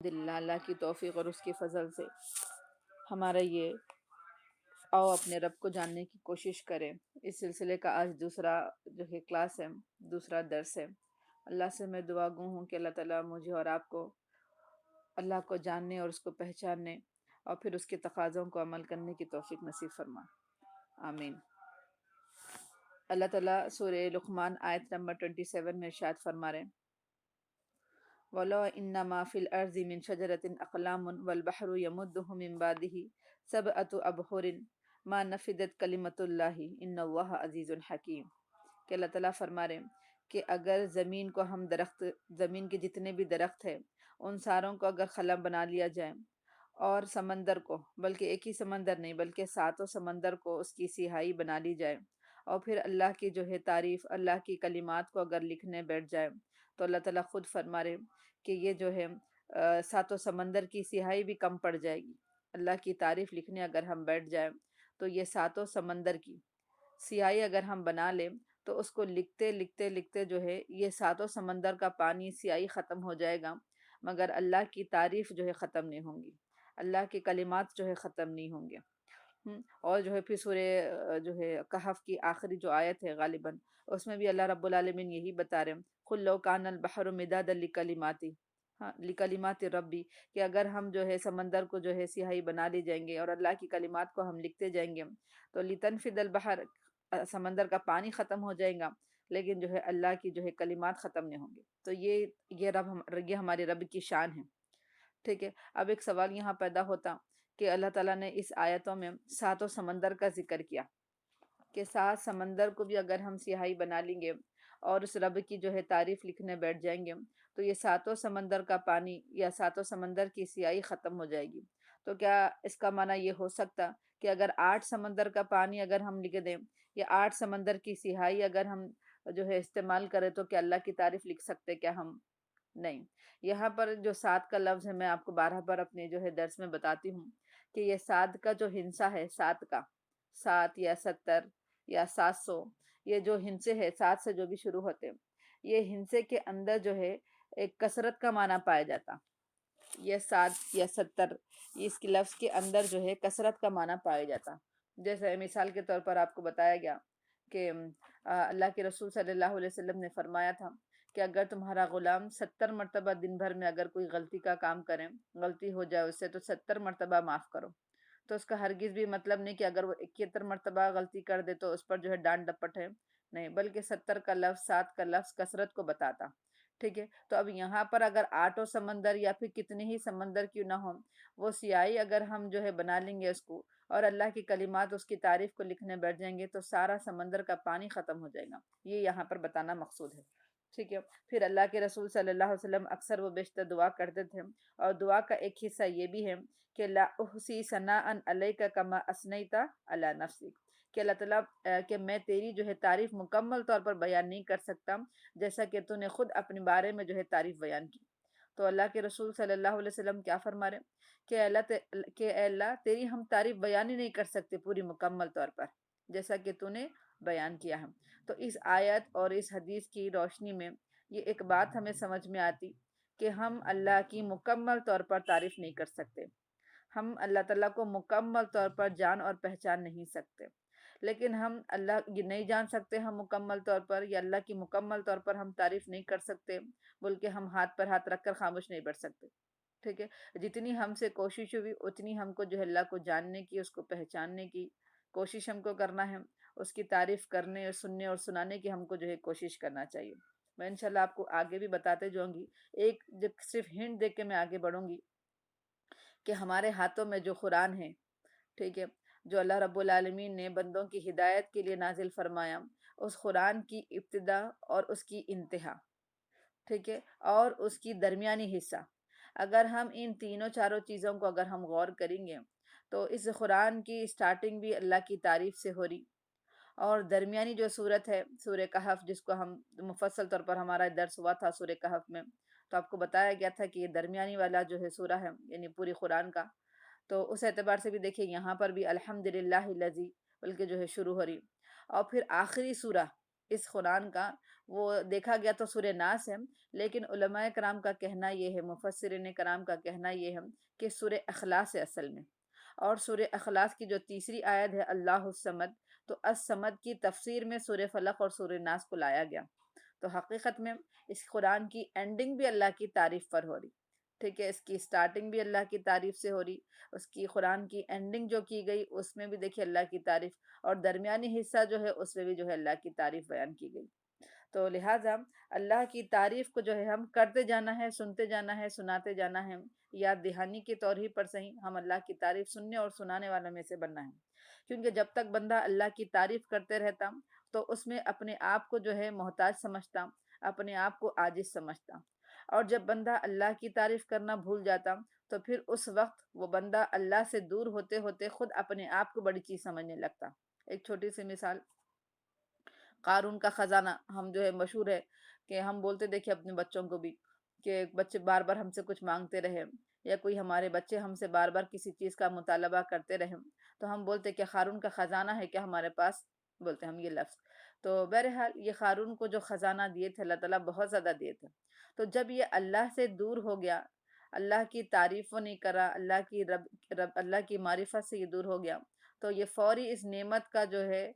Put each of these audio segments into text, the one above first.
الحمدللہ اللہ کی توفیق اور اس کی فضل سے ہمارا یہ آؤ اپنے رب کو جاننے کی کوشش کریں اس سلسلے کا آج دوسرا جو ہے کلاس ہے، دوسرا درس ہے۔ اللہ سے میں دعا گو ہوں کہ اللہ تعالیٰ مجھے اور آپ کو اللہ کو جاننے اور اس کو پہچاننے اور پھر اس کے تقاضوں کو عمل کرنے کی توفیق نصیب فرما، آمین۔ اللہ تعالیٰ سورہ لقمان آیت نمبر 27 میں ارشاد فرما رہے ہیں وَلَوْ إِنَّمَا فِي الْأَرْضِ مِنْ شَجَرَةٍ أَقْلَامٌ وَالْبَحْرُ يَمُدُّهُ مِنْ بَعْدِهِ سَبْعَةُ أَبْحُرٍ مَا نَفِدَتْ كَلِمَةُ اللَّهِ إِنَّ اللَّهَ عَزِيزٌ حَكِيمٌ کہ اللہ تعالیٰ فرما رہے ہیں کہ اگر زمین کو ہم زمین کے جتنے بھی درخت ہیں ان ساروں کو اگر خلا بنا لیا جائے اور سمندر کو، بلکہ ایک ہی سمندر نہیں بلکہ ساتوں سمندر کو اس کی سیاہی بنا لی جائے اور پھر اللہ کی جو ہے تعریف، اللہ کی کلمات کو اگر لکھنے بیٹھ جائے تو اللہ تعالیٰ خود فرما رہے کہ یہ جو ہے ساتوں سمندر کی سیاہی بھی کم پڑ جائے گی۔ اللہ کی تعریف لکھنے اگر ہم بیٹھ جائیں تو یہ ساتوں سمندر کی سیاہی اگر ہم بنا لیں تو اس کو لکھتے لکھتے لکھتے جو ہے یہ ساتوں سمندر کا پانی سیاہی ختم ہو جائے گا، مگر اللہ کی تعریف جو ہے ختم نہیں ہوں گی، اللہ کی کلمات جو ہے ختم نہیں ہوں گے۔ اور جو ہے پھر سورہ جو ہے کہف کی آخری جو آیت ہے غالباً اس میں بھی اللہ رب العالمین یہی بتا رہے ہیں قُلْ لَوْ كَانَ الْبَحْرُ مِدَادًا لِكَلِمَاتِ لِكَلِمَاتِ رَبِّ کہ اگر ہم جو ہے سمندر کو جو ہے سیاہی بنا لی جائیں گے اور اللہ کی کلمات کو ہم لکھتے جائیں گے تو لِتَنْفِدَ الْبَحْرُ سمندر کا پانی ختم ہو جائے گا، لیکن جو ہے اللہ کی جو ہے کلمات ختم نہیں ہوں گے۔ تو یہ ہمارے رب کی شان ہے، ٹھیک ہے۔ اب ایک سوال یہاں پیدا ہوتا کہ اللہ تعالیٰ نے اس آیتوں میں ساتوں سمندر کا ذکر کیا کہ سات سمندر کو بھی اگر ہم سیاہی بنا لیں گے اور اس رب کی جو ہے تعریف لکھنے بیٹھ جائیں گے تو یہ ساتوں سمندر کا پانی یا ساتوں سمندر کی سیاہی ختم ہو جائے گی۔ تو کیا اس کا معنی یہ ہو سکتا کہ اگر 8 سمندر کا پانی اگر ہم لکھ دیں یا 8 سمندر کی سیاہی اگر ہم جو ہے استعمال کریں تو کیا اللہ کی تعریف لکھ سکتے؟ کیا ہم نہیں۔ یہاں پر جو 7 کا لفظ ہے میں آپ کو 12 بار اپنے جو ہے درس میں بتاتی ہوں کہ یہ 7 کا جو ہنسا ہے، 7 کا 7 یا 70 یا 700 یہ جو ہنسے ہے 7 سے جو بھی شروع ہوتے یہ ہنسے کے اندر جو ہے ایک کثرت کا معنی پایا جاتا۔ یہ 7 یا 70 اس کے لفظ کے اندر جو ہے کثرت کا معنی پایا جاتا۔ جیسے مثال کے طور پر آپ کو بتایا گیا کہ اللہ کے رسول صلی اللہ علیہ وسلم نے فرمایا تھا کہ اگر تمہارا غلام 70 مرتبہ دن بھر میں اگر کوئی غلطی کا کام کرے، غلطی ہو جائے اس سے تو 70 مرتبہ معاف کرو۔ تو اس کا ہرگز بھی مطلب نہیں کہ اگر وہ 71 مرتبہ غلطی کر دے تو اس پر جو ہے ڈانٹ ڈپٹ ہے، نہیں، بلکہ 70 کا لفظ، 7 کا لفظ کثرت کو بتاتا، ٹھیک ہے۔ تو اب یہاں پر اگر 8 سمندر یا پھر کتنے ہی سمندر کیوں نہ ہوں وہ سیاہی اگر ہم جو ہے بنا لیں گے اس کو اور اللہ کی کلمات اس کی تعریف کو لکھنے بیٹھ جائیں گے تو سارا سمندر کا پانی ختم ہو جائے گا، یہ یہاں پر بتانا مقصود ہے، ٹھیک ہے۔ پھر اللہ کے رسول صلی اللہ علیہ وسلم اکثر و بیشتر دعا کرتے تھے اور دعا کا ایک حصہ یہ بھی ہے کہ لا احصی ثناء علیک کما اثنیت علی نفسک کہ اللہ تعالیٰ کہ میں تیری جو ہے تعریف مکمل طور پر بیان نہیں کر سکتا جیسا کہ تو نے خود اپنے بارے میں جو ہے تعریف بیان کی۔ تو اللہ کے رسول صلی اللہ علیہ وسلم کیا فرما رہے کہ اے اللہ تیری ہم تعریف بیان ہی نہیں کر سکتے پوری مکمل طور پر جیسا کہ تو نے بیان کیا ہے۔ تو اس آیت اور اس حدیث کی روشنی میں یہ ایک بات ہمیں سمجھ میں آتی کہ ہم اللہ کی مکمل طور پر تعریف نہیں کر سکتے، ہم اللہ تعالیٰ کو مکمل طور پر جان اور پہچان نہیں سکتے، لیکن ہم اللہ یہ نہیں جان سکتے ہم مکمل طور پر یا اللہ کی مکمل طور پر ہم تعریف نہیں کر سکتے بلکہ ہم ہاتھ پر ہاتھ رکھ کر خاموش نہیں بیٹھ سکتے، ٹھیک ہے۔ جتنی ہم سے کوشش ہوئی اتنی ہم کو جو ہے اللہ کو جاننے کی، اس کو پہچاننے کی کوشش ہم کو کرنا ہے، اس کی تعریف کرنے اور سننے اور سنانے کی ہم کو جو ہے کوشش کرنا چاہیے۔ میں انشاءاللہ آپ کو آگے بھی بتاتے جاؤں گی، ایک جب صرف ہنٹ دے کے میں آگے بڑھوں گی کہ ہمارے ہاتھوں میں جو قرآن ہے، ٹھیک ہے، جو اللہ رب العالمین نے بندوں کی ہدایت کے لیے نازل فرمایا، اس قرآن کی ابتدا اور اس کی انتہا، ٹھیک ہے، اور اس کی درمیانی حصہ، اگر ہم ان تینوں چاروں چیزوں کو اگر ہم غور کریں گے تو اس قرآن کی سٹارٹنگ بھی اللہ کی تعریف سے ہو رہی اور درمیانی جو صورت ہے سورہ کہف جس کو ہم مفصل طور پر ہمارا درس ہوا تھا سورہ کہف میں، تو آپ کو بتایا گیا تھا کہ یہ درمیانی والا جو ہے سورہ ہے یعنی پوری قرآن کا، تو اس اعتبار سے بھی دیکھیں یہاں پر بھی الحمدللہ الذی بلکہ جو ہے شروع ہو رہی اور پھر آخری سورہ اس قرآن کا، وہ دیکھا گیا تو سورہ ناس ہے، لیکن علماء کرام کا کہنا یہ ہے، مفسرین کرام کا کہنا یہ ہے کہ سورہ اخلاص ہے اصل میں۔ اور سورہ اخلاص کی جو تیسری آیت ہے اللہ الصمد، تو الصمد کی تفسیر میں سورہ فلق اور سورہ ناس کو لایا گیا۔ تو حقیقت میں اس قرآن کی اینڈنگ بھی اللہ کی تعریف پر ہو رہی، ٹھیک ہے، اس کی سٹارٹنگ بھی اللہ کی تعریف سے ہو رہی، اس کی قرآن کی اینڈنگ جو کی گئی اس میں بھی دیکھیے اللہ کی تعریف، اور درمیانی حصہ جو ہے اس میں بھی جو ہے اللہ کی تعریف بیان کی گئی۔ تو لہٰذا اللہ کی تعریف کو جو ہے ہم کرتے جانا ہے، سنتے جانا ہے، سناتے جانا ہے، یاد دہانی کے طور ہی پر صحیح ہم اللہ کی تعریف سننے اور سنانے والوں میں سے بننا ہے۔ کیونکہ جب تک بندہ اللہ کی تعریف کرتے رہتا تو اس میں اپنے آپ کو جو ہے محتاج سمجھتا، اپنے آپ کو عاجز سمجھتا، اور جب بندہ اللہ کی تعریف کرنا بھول جاتا تو پھر اس وقت وہ بندہ اللہ سے دور ہوتے ہوتے خود اپنے آپ کو بڑی چیز سمجھنے لگتا۔ ایک چھوٹی سی مثال، قارون کا خزانہ ہم جو ہے مشہور ہے کہ ہم بولتے دیکھے اپنے بچوں کو بھی کہ بچے بار بار ہم سے کچھ مانگتے رہے، یا کوئی ہمارے بچے ہم سے بار بار کسی چیز کا مطالبہ کرتے رہے، تو ہم بولتے کہ قارون کا خزانہ ہے کیا ہمارے پاس، بولتے ہم یہ لفظ۔ تو بہرحال یہ قارون کو جو خزانہ دیے تھے اللہ تعالیٰ بہت زیادہ دیے تھے، تو جب یہ اللہ سے دور ہو گیا، اللہ کی تعریف وہ نہیں کرا، اللہ کی معرفت سے یہ دور ہو گیا، تو یہ فوری اس نعمت کا جو ہے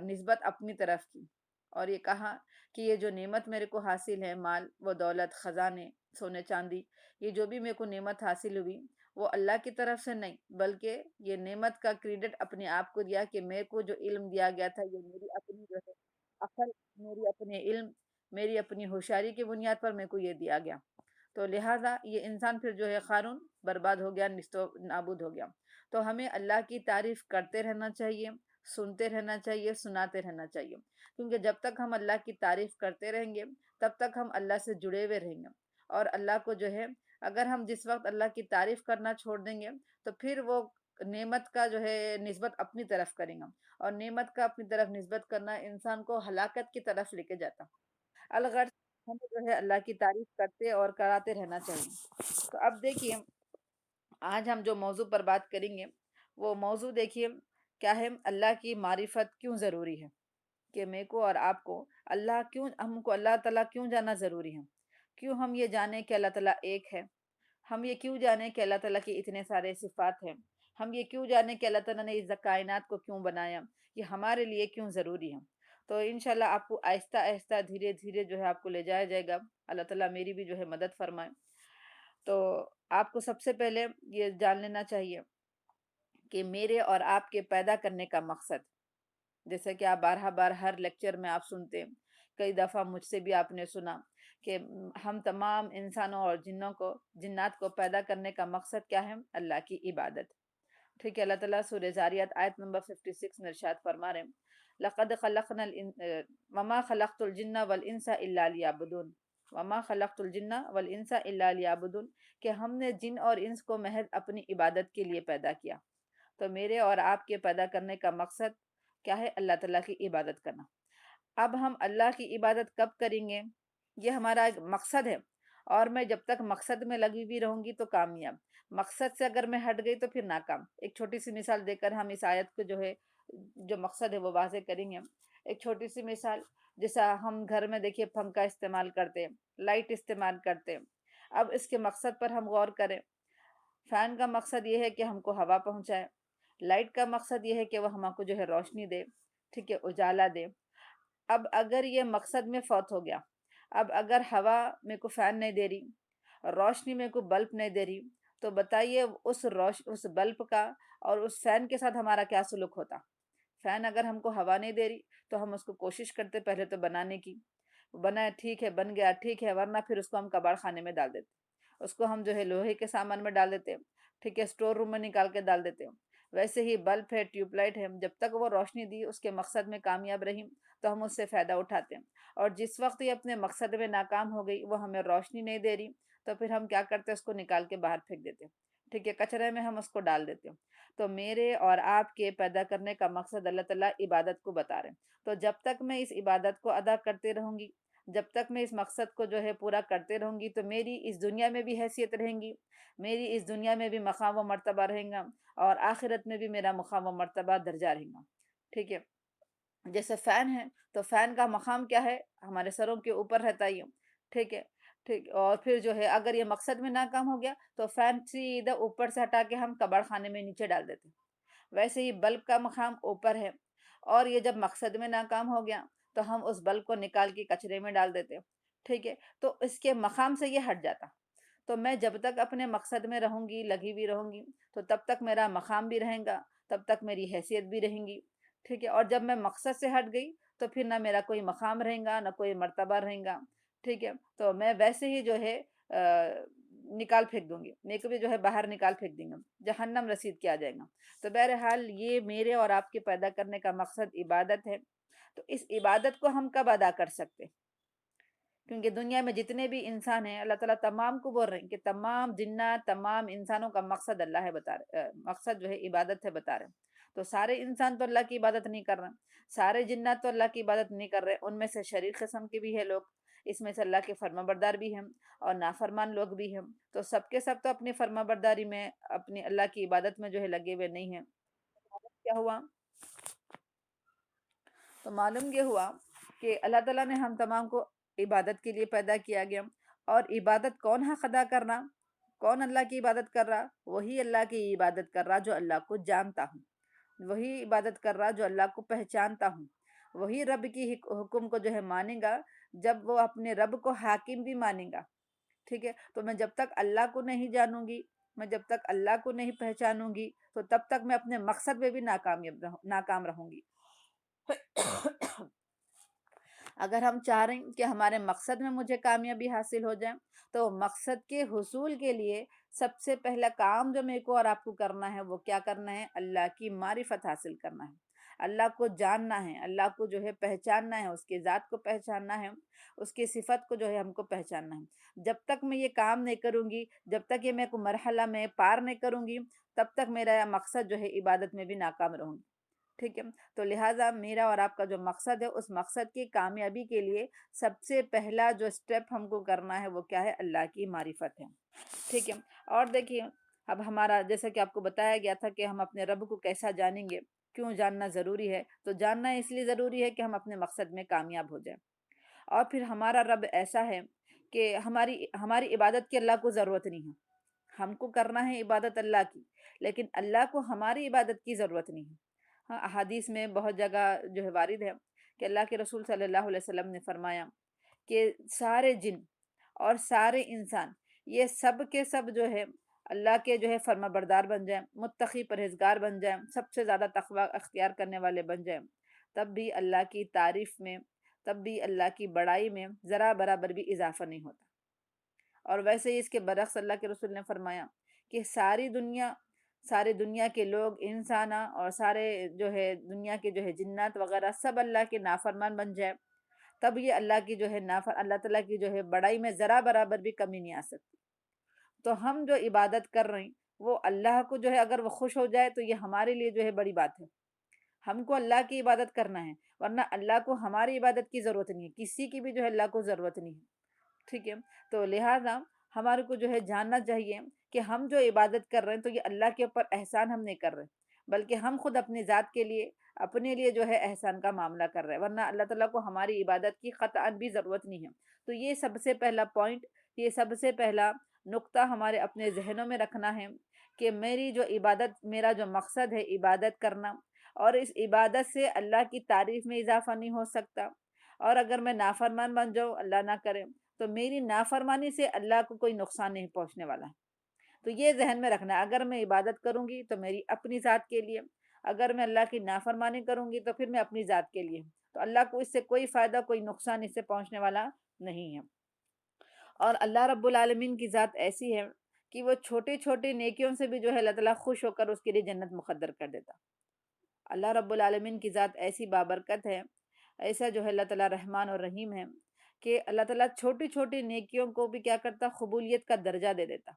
نسبت اپنی طرف کی، اور یہ کہا کہ یہ جو نعمت میرے کو حاصل ہے، مال و دولت، خزانے، سونے چاندی، یہ جو بھی میرے کو نعمت حاصل ہوئی وہ اللہ کی طرف سے نہیں، بلکہ یہ نعمت کا کریڈٹ اپنے آپ کو دیا کہ میرے کو جو علم دیا گیا تھا یہ میری اپنی جو ہے عقل، میری اپنے علم، میری اپنی ہوشیاری کی بنیاد پر میرے کو یہ دیا گیا۔ تو لہٰذا یہ انسان پھر جو ہے قارون برباد ہو گیا، نست و نابود ہو گیا۔ تو ہمیں اللہ کی تعریف کرتے رہنا چاہیے، سنتے رہنا چاہیے، سناتے رہنا چاہیے، کیونکہ جب تک ہم اللہ کی تعریف کرتے رہیں گے تب تک ہم اللہ سے جڑے ہوئے رہیں گے، اور اللہ کو جو ہے اگر ہم جس وقت اللہ کی تعریف کرنا چھوڑ دیں گے تو پھر وہ نعمت کا جو ہے نسبت اپنی طرف کریں گا، اور نعمت کا اپنی طرف نسبت کرنا انسان کو ہلاکت کی طرف لے کے جاتا۔ الغرض ہمیں جو ہے اللہ کی تعریف کرتے اور کراتے رہنا چاہیے۔ تو اب دیکھیے آج ہم جو موضوع پر بات کریں گے وہ موضوع دیکھیے کیا ہے، اللہ کی معرفت کیوں ضروری ہے، کہ میرے کو اور آپ کو اللہ کیوں، ہم کو اللہ تعالیٰ کیوں جاننا ضروری ہے، کیوں ہم یہ جانیں کہ اللہ تعالیٰ ایک ہے، ہم یہ کیوں جانیں کہ اللہ تعالیٰ کی اتنے سارے صفات ہیں، ہم یہ کیوں جانیں کہ اللہ تعالیٰ نے اس کائنات کو کیوں بنایا، یہ ہمارے لیے کیوں ضروری ہے۔ تو انشاءاللہ آپ کو آہستہ آہستہ دھیرے دھیرے جو ہے آپ کو لے جایا جائے گا، اللہ تعالیٰ میری بھی جو ہے مدد فرمائے۔ تو آپ کو سب سے پہلے یہ جان لینا چاہیے کہ میرے اور آپ کے پیدا کرنے کا مقصد، جیسا کہ آپ بارہا بار ہر لیکچر میں آپ سنتے، کئی دفعہ مجھ سے بھی آپ نے سنا کہ ہم تمام انسانوں اور جنات کو پیدا کرنے کا مقصد کیا ہے، اللہ کی عبادت، ٹھیک ہے۔ اللہ تعالیٰ سورہ زاریات آیت نمبر 56 میں ارشاد فرما رہے ہیں، لَقَدْ خَلَقْنَا وَمَا خَلَقْتُ الْجِنَّ وَالْإِنسَ إِلَّا لِيَعْبُدُونَ وَمَا خَلَقْتُ الْجِنَّ وَالْإِنسَ إِلَّا لِيَعْبُدُونَ، کہ ہم نے جن اور انس کو محض اپنی عبادت کے لیے پیدا کیا۔ تو میرے اور آپ کے پیدا کرنے کا مقصد کیا ہے، اللہ تعالیٰ کی عبادت کرنا۔ اب ہم اللہ کی عبادت کب کریں گے، یہ ہمارا ایک مقصد ہے، اور میں جب تک مقصد میں لگی ہوئی رہوں گی تو کامیاب، مقصد سے اگر میں ہٹ گئی تو پھر ناکام۔ ایک چھوٹی سی مثال دے کر ہم اس آیت کو جو ہے جو مقصد ہے وہ واضح کریں گے۔ ایک چھوٹی سی مثال، جیسا ہم گھر میں دیکھیے پنکھا استعمال کرتے ہیں، لائٹ استعمال کرتے ہیں، اب اس کے مقصد پر ہم غور کریں۔ فین کا مقصد یہ ہے کہ ہم کو ہوا پہنچائے، لائٹ کا مقصد یہ ہے کہ وہ ہم کو جو ہے روشنی دے، ٹھیک ہے، اجالا دے۔ اب اگر یہ مقصد میں فوت ہو گیا، اب اگر ہوا میں کو فین نہیں دے رہی، روشنی میں کو بلب نہیں دے رہی، تو بتائیے اس بلب کا اور اس فین کے ساتھ ہمارا کیا سلوک ہوتا۔ فین اگر ہم کو ہوا نہیں دے رہی تو ہم اس کو کوشش کرتے پہلے تو بنانے کی، بنا ٹھیک ہے، بن گیا ٹھیک ہے، ورنہ پھر اس کو ہم کباڑ خانے میں ڈال دیتے، اس کو ہم جو ہے لوہے کے سامان میں ڈال دیتے، ٹھیک ہے، اسٹور روم میں نکال کے ڈال دیتے۔ ویسے ہی بلب ہے، ٹیوب لائٹ ہے، جب تک وہ روشنی دی اس کے مقصد میں کامیاب رہی تو ہم اس سے فائدہ اٹھاتے ہیں، اور جس وقت یہ اپنے مقصد میں ناکام ہو گئی، وہ ہمیں روشنی نہیں دے رہی، تو پھر ہم کیا کرتے ہیں، اس کو نکال کے باہر پھینک دیتے، ٹھیک ہے، کچرے میں ہم اس کو ڈال دیتے ہیں۔ تو میرے اور آپ کے پیدا کرنے کا مقصد اللہ تعالیٰ عبادت کو بتا رہے ہیں، تو جب تک میں اس عبادت کو ادا کرتے رہوں گی، جب تک میں اس مقصد کو جو ہے پورا کرتے رہوں گی، تو میری اس دنیا میں بھی حیثیت رہیں گی، میری اس دنیا میں بھی مقام و مرتبہ رہیں گا، اور آخرت میں بھی میرا مقام و مرتبہ درجہ رہیں گا، ٹھیک ہے۔ جیسے فین ہے تو فین کا مقام کیا ہے؟ ہمارے سروں کے اوپر رہتا ہے یہ، ٹھیک ہے، ٹھیک، اور پھر جو ہے اگر یہ مقصد میں ناکام ہو گیا تو فین سیدھا اوپر سے ہٹا کے ہم کباڑ خانے میں نیچے ڈال دیتے ہیں۔ ویسے ہی بلب کا مقام اوپر ہے، اور یہ جب مقصد میں ناکام ہو گیا تو ہم اس بلب کو نکال کے کچرے میں ڈال دیتے ہیں، ٹھیک ہے، تو اس کے مقام سے یہ ہٹ جاتا۔ تو میں جب تک اپنے مقصد میں رہوں گی، لگی بھی رہوں گی، تو تب تک میرا مقام بھی رہے گا، تب تک میری حیثیت بھی رہیں گی، ٹھیک ہے، اور جب میں مقصد سے ہٹ گئی تو پھر نہ میرا کوئی مقام رہے گا، نہ کوئی مرتبہ رہے گا، ٹھیک ہے، تو میں ویسے ہی جو ہے نکال پھینک دوں گی، میرے کو بھی جو ہے باہر نکال پھینک دیں گے، جہنم رسید کیا جائے گا۔ تو بہرحال یہ میرے اور آپ کے پیدا کرنے کا مقصد عبادت ہے۔ تو اس عبادت کو ہم کب ادا کر سکتے؟ کیونکہ دنیا میں جتنے بھی انسان ہیں اللہ تعالیٰ تمام کو بول رہے ہیں کہ تمام جنات، تمام انسانوں کا مقصد اللہ ہے، بتا رہے مقصد جو ہے عبادت ہے، بتا رہے ہیں۔ تو سارے انسان تو اللہ کی عبادت نہیں کر رہے، سارے جنات تو اللہ کی عبادت نہیں کر رہے، ان میں سے شریر قسم کے بھی ہے لوگ، اس میں سے اللہ کے فرما بردار بھی ہیں اور نافرمان لوگ بھی ہیں۔ تو سب کے سب تو اپنی فرما برداری میں، اپنی اللہ کی عبادت میں جو ہے لگے ہوئے نہیں ہیں۔ کیا ہوا؟ تو معلوم یہ ہوا کہ اللہ تعالیٰ نے ہم تمام کو عبادت کے لیے پیدا کیا گیا، اور عبادت کون حق ادا کرنا؟ کون اللہ کی عبادت کر رہا؟ وہی اللہ کی عبادت کر رہا جو اللہ کو جانتا ہوں، وہی عبادت کر رہا جو اللہ کو پہچانتا ہوں، وہی رب کی حکم کو جو ہے مانے گا جب وہ اپنے رب کو حاکم بھی مانے گا، ٹھیک ہے۔ تو میں جب تک اللہ کو نہیں جانوں گی، میں جب تک اللہ کو نہیں پہچانوں گی، تو تب تک میں اپنے مقصد میں بھی ناکام رہوں گی۔ اگر ہم چاہ رہے ہیں کہ ہمارے مقصد میں مجھے کامیابی حاصل ہو جائے، تو مقصد کے حصول کے لیے سب سے پہلا کام جو میرے کو اور آپ کو کرنا ہے وہ کیا کرنا ہے؟ اللہ کی معرفت حاصل کرنا ہے، اللہ کو جاننا ہے، اللہ کو جو ہے پہچاننا ہے، اس کے ذات کو پہچاننا ہے، اس کی صفت کو جو ہے ہم کو پہچاننا ہے۔ جب تک میں یہ کام نہیں کروں گی، جب تک یہ میں کو مرحلہ میں پار نہیں کروں گی، تب تک میرا مقصد جو ہے عبادت میں بھی ناکام رہوں گی، ٹھیک ہے۔ تو لہٰذا میرا اور آپ کا جو مقصد ہے، اس مقصد کی کامیابی کے لیے سب سے پہلا جو سٹیپ ہم کو کرنا ہے وہ کیا ہے؟ اللہ کی معرفت ہے، ٹھیک ہے۔ اور دیکھیے، اب ہمارا جیسا کہ آپ کو بتایا گیا تھا کہ ہم اپنے رب کو کیسا جانیں گے، کیوں جاننا ضروری ہے؟ تو جاننا اس لیے ضروری ہے کہ ہم اپنے مقصد میں کامیاب ہو جائیں، اور پھر ہمارا رب ایسا ہے کہ ہماری عبادت کی اللہ کو ضرورت نہیں ہے، ہم کو کرنا ہے عبادت اللہ کی، لیکن اللہ کو ہماری عبادت کی ضرورت نہیں ہے۔ ہاں، احادیث میں بہت جگہ جو ہے وارد ہے کہ اللہ کے رسول صلی اللہ علیہ وسلم نے فرمایا کہ سارے جن اور سارے انسان یہ سب کے سب جو ہے اللہ کے جو ہے فرما بردار بن جائیں، متقی پرہیزگار بن جائیں، سب سے زیادہ تقوی اختیار کرنے والے بن جائیں، تب بھی اللہ کی تعریف میں، تب بھی اللہ کی بڑائی میں ذرا برابر بھی اضافہ نہیں ہوتا۔ اور ویسے ہی اس کے برعکس اللہ کے رسول نے فرمایا کہ ساری دنیا کے لوگ، انسان اور سارے جو ہے دنیا کے جو ہے جنات وغیرہ سب اللہ کے نافرمان بن جائے، تب یہ اللہ کی جو ہے اللہ تعالیٰ کی جو ہے بڑائی میں ذرا برابر بھی کمی نہیں آ سکتی۔ تو ہم جو عبادت کر رہے ہیں وہ اللہ کو جو ہے اگر وہ خوش ہو جائے تو یہ ہمارے لیے جو ہے بڑی بات ہے۔ ہم کو اللہ کی عبادت کرنا ہے، ورنہ اللہ کو ہماری عبادت کی ضرورت نہیں ہے، کسی کی بھی جو ہے اللہ کو ضرورت نہیں ہے، ٹھیک ہے۔ تو لہٰذا ہمارے کو جو ہے جاننا چاہیے کہ ہم جو عبادت کر رہے ہیں تو یہ اللہ کے اوپر احسان ہم نہیں کر رہے، بلکہ ہم خود اپنی ذات کے لیے، اپنے لیے جو ہے احسان کا معاملہ کر رہے ہیں، ورنہ اللہ تعالیٰ کو ہماری عبادت کی قطعاً بھی ضرورت نہیں ہے۔ تو یہ سب سے پہلا پوائنٹ، یہ سب سے پہلا نقطہ ہمارے اپنے ذہنوں میں رکھنا ہے کہ میری جو عبادت، میرا جو مقصد ہے عبادت کرنا، اور اس عبادت سے اللہ کی تعریف میں اضافہ نہیں ہو سکتا، اور اگر میں نافرمان بن جاؤں، اللہ نہ کرے، تو میری نافرمانی سے اللہ کو کوئی نقصان نہیں پہنچنے والا ہے۔ تو یہ ذہن میں رکھنا ہے، اگر میں عبادت کروں گی تو میری اپنی ذات کے لیے، اگر میں اللہ کی نافرمانی کروں گی تو پھر میں اپنی ذات کے لیے، تو اللہ کو اس سے کوئی فائدہ، کوئی نقصان اس سے پہنچنے والا نہیں ہے۔ اور اللہ رب العالمین کی ذات ایسی ہے کہ وہ چھوٹی چھوٹی نیکیوں سے بھی جو ہے اللہ تعالیٰ خوش ہو کر اس کے لیے جنت مقدر کر دیتا۔ اللہ رب العالمین کی ذات ایسی بابرکت ہے، ایسا جو ہے اللہ تعالیٰ رحمان اور رحیم ہے کہ اللہ تعالیٰ چھوٹی چھوٹی نیکیوں کو بھی کیا کرتا؟ قبولیت کا درجہ دے دیتا،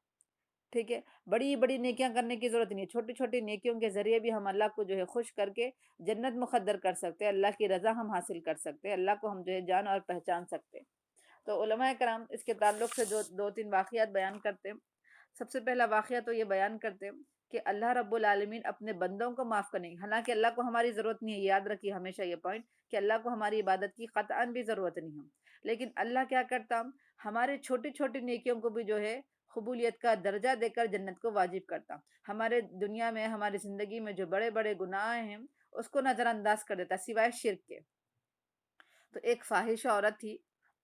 ٹھیک ہے۔ بڑی بڑی نیکیاں کرنے کی ضرورت نہیں ہے، چھوٹی چھوٹی نیکیوں کے ذریعے بھی ہم اللہ کو جو ہے خوش کر کے جنت مقدر کر سکتے ہیں، اللہ کی رضا ہم حاصل کر سکتے ہیں، اللہ کو ہم جو ہے جان اور پہچان سکتے ہیں۔ تو علماء کرام اس کے تعلق سے جو دو تین واقعات بیان کرتے ہیں۔ سب سے پہلا واقعہ تو یہ بیان کرتے ہیں کہ اللہ رب العالمین اپنے بندوں کو معاف کریں گے، حالانکہ اللہ کو ہماری ضرورت نہیں ہے، یاد رکھیے ہمیشہ یہ پوائنٹ کہ اللہ کو ہماری عبادت کی قطعاً بھی ضرورت نہیں ہے، لیکن اللہ کیا کرتا، ہمارے چھوٹی چھوٹی نیکیوں کو بھی جو ہے قبولیت کا درجہ دے کر جنت کو واجب کرتا، ہمارے دنیا میں ہماری زندگی میں جو بڑے بڑے گناہ ہیں اس کو نظر انداز کر دیتا سوائے شرک کے۔ تو ایک فاحشہ عورت تھی،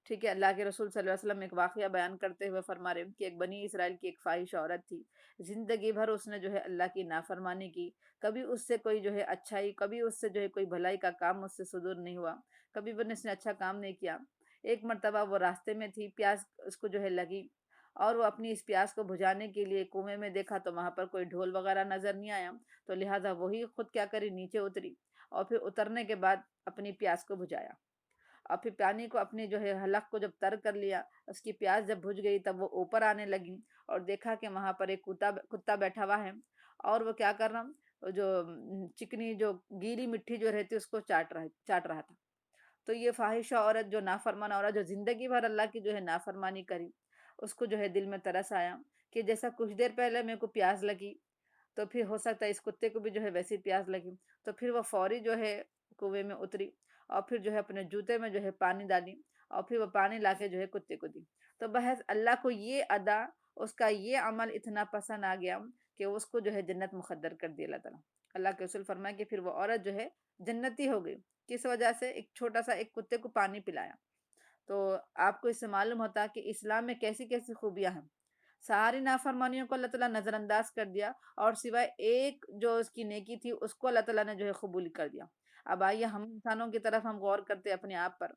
ٹھیک ہے، اللہ کے رسول صلی اللہ علیہ وسلم ایک واقعہ بیان کرتے ہوئے فرما رہے ہیں کہ ایک بنی اسرائیل کی ایک فاحشہ عورت تھی، زندگی بھر اس نے جو ہے اللہ کی نافرمانی کی، کبھی اس سے کوئی جو ہے اچھائی، کبھی اس سے جو ہے کوئی بھلائی کا کام اس سے صدور نہیں ہوا، کبھی بھی اس نے اچھا کام نہیں کیا۔ ایک مرتبہ وہ راستے میں تھی، پیاس اس کو جو ہے لگی، اور وہ اپنی اس پیاس کو بجھانے کے لیے کنویں میں دیکھا تو وہاں پر کوئی ڈھول وغیرہ نظر نہیں آیا، تو لہٰذا وہی خود کیا کری، نیچے اتری، اور پھر اترنے کے بعد اپنی پیاس کو بجھایا، اور پھر پانی کو اپنی جو ہے حلق کو جب تر کر لیا، اس کی پیاس جب بجھ گئی تب وہ اوپر آنے لگی، اور دیکھا کہ وہاں پر ایک کتا بیٹھا ہوا ہے، اور وہ کیا کر رہا، وہ جو چکنی جو گیلی مٹی جو رہتی اس کو چاٹ رہا تھا۔ تو یہ فاحشہ عورت، جو نافرمان عورت، جو زندگی بھر اللہ کی جو ہے نافرمانی کری، اس کو جو ہے دل میں ترس آیا کہ جیسا کچھ دیر پہلے میرے کو پیاس لگی، تو پھر ہو سکتا ہے اس کتے کو بھی جو ہے ویسی پیاس لگی، تو پھر وہ فوری جو ہے کنویں میں اتری، اور پھر جو ہے اپنے جوتے میں جو ہے پانی ڈالی، اور پھر وہ پانی لا کے جو ہے کتے کو دی۔ تو بحث اللہ کو یہ ادا، اس کا یہ عمل اتنا پسند آ گیا کہ اس کو جو ہے جنت مقدر کر دی اللہ تعالیٰ۔ اللہ کے رسول فرمائے کہ پھر وہ عورت جو ہے جنتی ہو گئی، کس وجہ سے؟ ایک چھوٹا سا ایک کتے کو پانی پلایا۔ تو آپ کو اس سے معلوم ہوتا کہ اسلام میں کیسی کیسی خوبیاں ہیں، ساری نافرمانیوں کو اللہ تعالیٰ نظر انداز کر دیا، اور سوائے ایک جو اس کی نیکی تھی اس کو اللہ تعالیٰ نے جو ہے قبول کر دیا۔ اب آئیے ہم انسانوں کی طرف ہم غور کرتے اپنے آپ پر،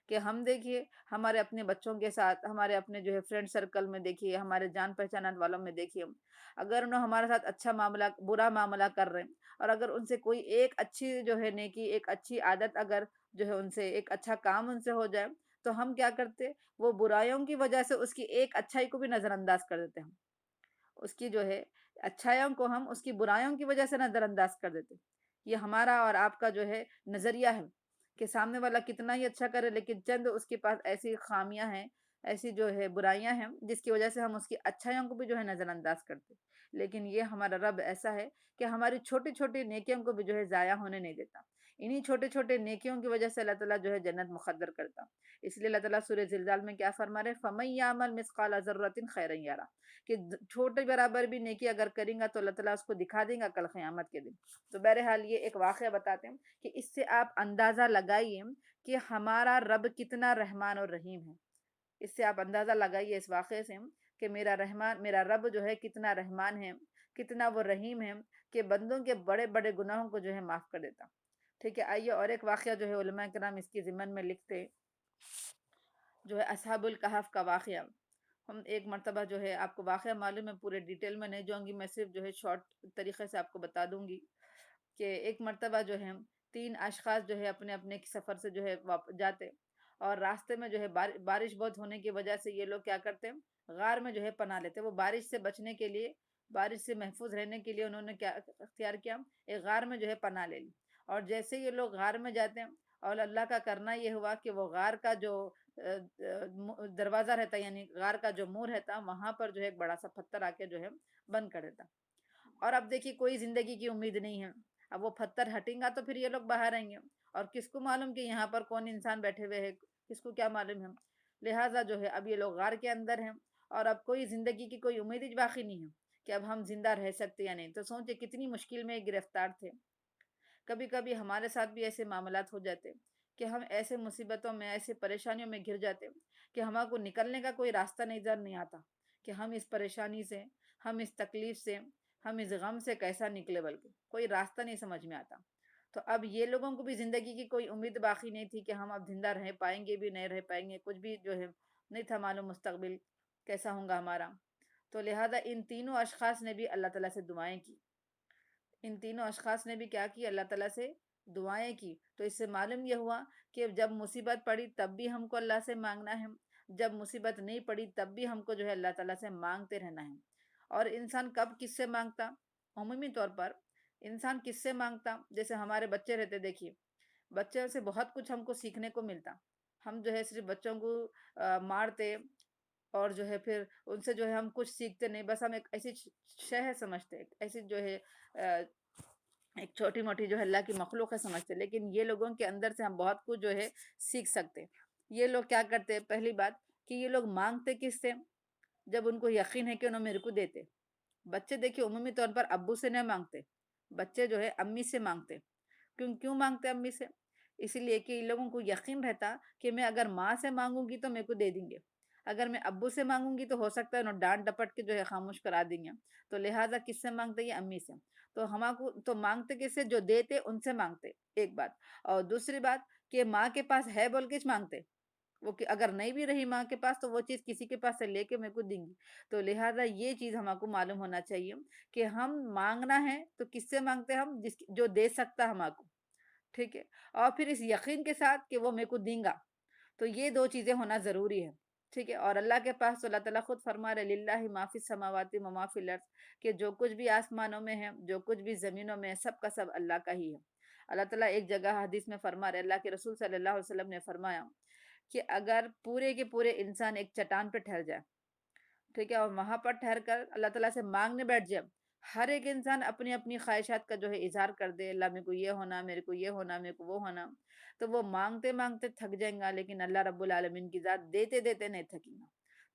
کہ ہم دیکھیے ہمارے اپنے بچوں کے ساتھ، ہمارے اپنے جو ہے فرینڈ سرکل میں دیکھیے، ہمارے جان پہچان والوں میں دیکھیے، اگر انہوں ہمارے ساتھ اچھا معاملہ برا معاملہ کر رہے ہیں، اور اگر ان سے کوئی ایک اچھی جو ہے نیکی، ایک اچھی عادت اگر جو ہے ان سے ایک اچھا کام ان سے ہو جائے، تو ہم کیا کرتے، وہ برائیوں کی وجہ سے اس کی ایک اچھائی کو بھی نظر انداز کر دیتے ہیں، اس کی جو ہے اچھائیوں کو ہم اس کی برائیوں کی وجہ سے نظر انداز کر دیتے۔ یہ ہمارا اور آپ کا جو ہے نظریہ ہے کہ سامنے والا کتنا ہی اچھا کرے لیکن چند اس کے پاس ایسی خامیاں ہیں، ایسی جو ہے برائیاں ہیں جس کی وجہ سے ہم اس کی اچھائیوں کو بھی جو ہے نظر انداز کرتے۔ لیکن یہ ہمارا رب ایسا ہے کہ ہماری چھوٹی چھوٹی نیکیوں کو بھی جو ہے ضائع ہونے نہیں دیتا، انہی چھوٹے چھوٹے نیکیوں کی وجہ سے اللہ تعالیٰ جو ہے جنت مقدر کرتا۔ اس لیے اللہ تعالیٰ سورہ زلزال میں کیا فرما رہے، فَمَن يَعْمَلْ مِثْقَالَ ذَرَّةٍ خَيْرًا يَرَهُ، کہ چھوٹے برابر بھی نیکی اگر کریں گا تو اللہ تعالیٰ اس کو دکھا دیں گا کل قیامت کے دن۔ تو بہرحال یہ ایک واقعہ بتاتے ہیں کہ اس سے آپ اندازہ لگائیے کہ ہمارا رب کتنا رحمان اور رحیم ہے۔ اس سے آپ اندازہ لگائیے اس واقعے سے کہ میرا رب جو ہے کتنا رحمان ہے، کتنا وہ رحیم ہے، کہ بندوں کے بڑے بڑے گناہوں کو جو ہے معاف کر دیتا۔ ٹھیک ہے، آئیے اور ایک واقعہ جو ہے علماء کرام اس کی ضمن میں لکھتے، جو ہے اصحاب الکہف کا واقعہ۔ ہم ایک مرتبہ جو ہے، آپ کو واقعہ معلوم ہے، پورے ڈیٹیل میں نہیں جاؤں گی، میں صرف جو ہے شارٹ طریقے سے آپ کو بتا دوں گی کہ ایک مرتبہ جو ہے 3 اشخاص جو ہے اپنے اپنے سفر سے جو ہے جاتے، اور راستے میں جو ہے بارش بہت ہونے کی وجہ سے یہ لوگ کیا کرتے ہیں، غار میں جو ہے پناہ لیتے۔ وہ بارش سے بچنے کے لیے، بارش سے محفوظ رہنے کے لیے انہوں نے کیا اختیار کیا، ایک غار میں جو ہے پناہ لے لی۔ اور جیسے یہ لوگ غار میں جاتے ہیں، اور اللہ کا کرنا یہ ہوا کہ وہ غار کا جو دروازہ رہتا، یعنی غار کا جو منہ رہتا، وہاں پر جو ہے ایک بڑا سا پتھر آ کے جو ہے بند کر دیتا۔ اور اب دیکھیے کوئی زندگی کی امید نہیں ہے، اب وہ پتھر ہٹیں گا تو پھر یہ لوگ باہر آئیں گے، اور کس کو معلوم کہ یہاں پر کون انسان بیٹھے ہوئے ہیں، کس کو کیا معلوم ہے۔ لہٰذا جو ہے اب یہ لوگ غار کے اندر ہیں، اور اب کوئی زندگی کی کوئی امید ہی باقی نہیں ہے کہ اب ہم زندہ رہ سکتے یا نہیں۔ تو سوچے کتنی مشکل میں گرفتار تھے۔ کبھی کبھی ہمارے ساتھ بھی ایسے معاملات ہو جاتے کہ ہم ایسے مصیبتوں میں، ایسے پریشانیوں میں گر جاتے کہ ہمارے کو نکلنے کا کوئی راستہ نظر نہیں آتا کہ ہم اس پریشانی سے، ہم اس تکلیف سے، ہم اس غم سے کیسا نکلے، بلکہ کوئی راستہ نہیں سمجھ میں آتا۔ تو اب یہ لوگوں کو بھی زندگی کی کوئی امید باقی نہیں تھی کہ ہم اب زندہ رہ پائیں گے بھی نہیں رہ پائیں گے، کچھ بھی جو ہے نہیں تھا معلوم مستقبل کیسا ہوگا ہمارا۔ تو لہٰذا ان تینوں اشخاص نے بھی اللہ تعالیٰ سے دعائیں کی، ان تینوں اشخاص نے بھی کیا کی، اللہ تعالیٰ سے دعائیں کی۔ تو اس سے معلوم یہ ہوا کہ جب مصیبت پڑی تب بھی ہم کو اللہ سے مانگنا ہے، جب مصیبت نہیں پڑی تب بھی ہم کو جو ہے اللہ تعالیٰ سے مانگتے رہنا ہے۔ اور انسان کب کس سے مانگتا؟ عمومی طور پر انسان کس سے مانگتا؟ جیسے ہمارے بچے رہتے، دیکھیے بچوں سے بہت کچھ ہم کو سیکھنے کو ملتا۔ ہم جو ہے صرف بچوں کو مارتے، اور جو ہے پھر ان سے جو ہے ہم کچھ سیکھتے نہیں، بس ہم ایک ایسی شے سمجھتے ہیں، ایسی جو ہے ایک چھوٹی موٹی جو ہے اللہ کی مخلوق ہے سمجھتے ہیں، لیکن یہ لوگوں کے اندر سے ہم بہت کچھ جو ہے سیکھ سکتے ہیں۔ یہ لوگ کیا کرتے ہیں؟ پہلی بات کہ یہ لوگ مانگتے کس سے؟ جب ان کو یقین ہے کہ انہوں میرے کو دیتے۔ بچے دیکھیے عمومی طور پر ابو سے نہیں مانگتے، بچے جو ہے امی سے مانگتے۔ کیوں مانگتے امی سے؟ اسی لیے کہ ان لوگوں کو یقین رہتا کہ میں اگر ماں سے مانگوں گی تو میرے کو دے دیں گے، اگر میں ابو سے مانگوں گی تو ہو سکتا ہے انہوں ڈانٹ ڈپٹ کے جو ہے خاموش کرا دیں گے، تو لہٰذا کس سے مانگتے؟ یہ امی سے۔ تو ہم کو تو مانگتے کس سے؟ جو دیتے ان سے مانگتے، ایک بات۔ اور دوسری بات کہ ماں کے پاس ہے بول کے مانگتے، وہ کہ اگر نہیں بھی رہی ماں کے پاس تو وہ چیز کسی کے پاس سے لے کے میرے کو دیں گی۔ تو لہٰذا یہ چیز ہم کو معلوم ہونا چاہیے کہ ہم مانگنا ہے تو کس سے مانگتے؟ ہم جو دے سکتا ہم کو، ٹھیک ہے، اور پھر اس یقین کے ساتھ کہ وہ میرے کو دیں گا۔ تو یہ دو چیزیں ہونا ضروری ہے، ٹھیک ہے۔ اور اللہ کے پاس تو اللہ تعالیٰ خود فرما رہے للہ ما فی السماوات و ما فی الارض، کہ جو کچھ بھی آسمانوں میں ہے، جو کچھ بھی زمینوں میں ہے، سب کا سب اللہ کا ہی ہے۔ اللہ تعالیٰ ایک جگہ حدیث میں فرما رہے، اللہ کے رسول صلی اللہ علیہ وسلم نے فرمایا کہ اگر پورے کے پورے انسان ایک چٹان پہ ٹھہر جائے، ٹھیک ہے، اور وہاں پر ٹھہر کر اللہ تعالیٰ سے مانگنے بیٹھ جائے، ہر ایک انسان اپنی اپنی خواہشات کا جو ہے اظہار کر دے، اللہ میرے کو یہ ہونا، میرے کو یہ ہونا، میرے کو وہ ہونا، تو وہ مانگتے مانگتے تھک جائیں گا، لیکن اللہ رب العالمین کی ذات دیتے دیتے نہیں تھکیں گا۔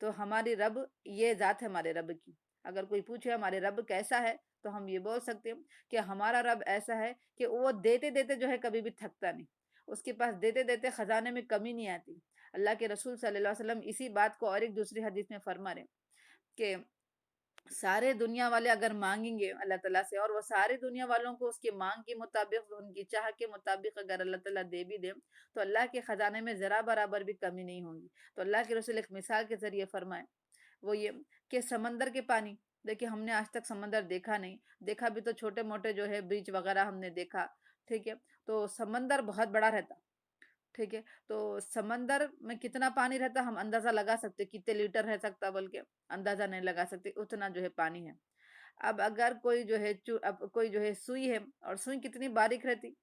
تو ہماری رب، یہ ذات ہے ہمارے رب کی۔ اگر کوئی پوچھے ہمارے رب کیسا ہے تو ہم یہ بول سکتے ہیں کہ ہمارا رب ایسا ہے کہ وہ دیتے دیتے جو ہے کبھی بھی تھکتا نہیں، اس کے پاس دیتے دیتے خزانے میں کمی نہیں آتی۔ اللہ کے رسول صلی اللہ علیہ وسلم اسی بات کو اور ایک دوسری حدیث میں فرما رہے کہ سارے دنیا والے اگر مانگیں گے اللہ تعالیٰ سے، اور وہ سارے دنیا والوں کو اس کی مانگ کے مطابق، ان کی چاہ کے مطابق اگر اللہ تعالیٰ دے بھی دے، تو اللہ کے خزانے میں ذرا برابر بھی کمی نہیں ہوگی۔ تو اللہ کے رسول ایک مثال کے ذریعے فرمائے، وہ یہ کہ سمندر کے پانی، دیکھیں ہم نے آج تک سمندر دیکھا نہیں، دیکھا بھی تو چھوٹے موٹے جو ہے بیچ وغیرہ ہم نے دیکھا، ٹھیک ہے، تو سمندر بہت بڑا رہتا، ٹھیک ہے، تو سمندر میں کتنا پانی رہتا ہم اندازہ لگا سکتے، کتنے لیٹر رہ سکتا، بلکہ اندازہ نہیں لگا سکتے، اتنا جو ہے پانی ہے۔ اب اگر کوئی جو ہے اب کوئی جو ہے سوئی ہے، اور سوئی کتنی باریک رہتی،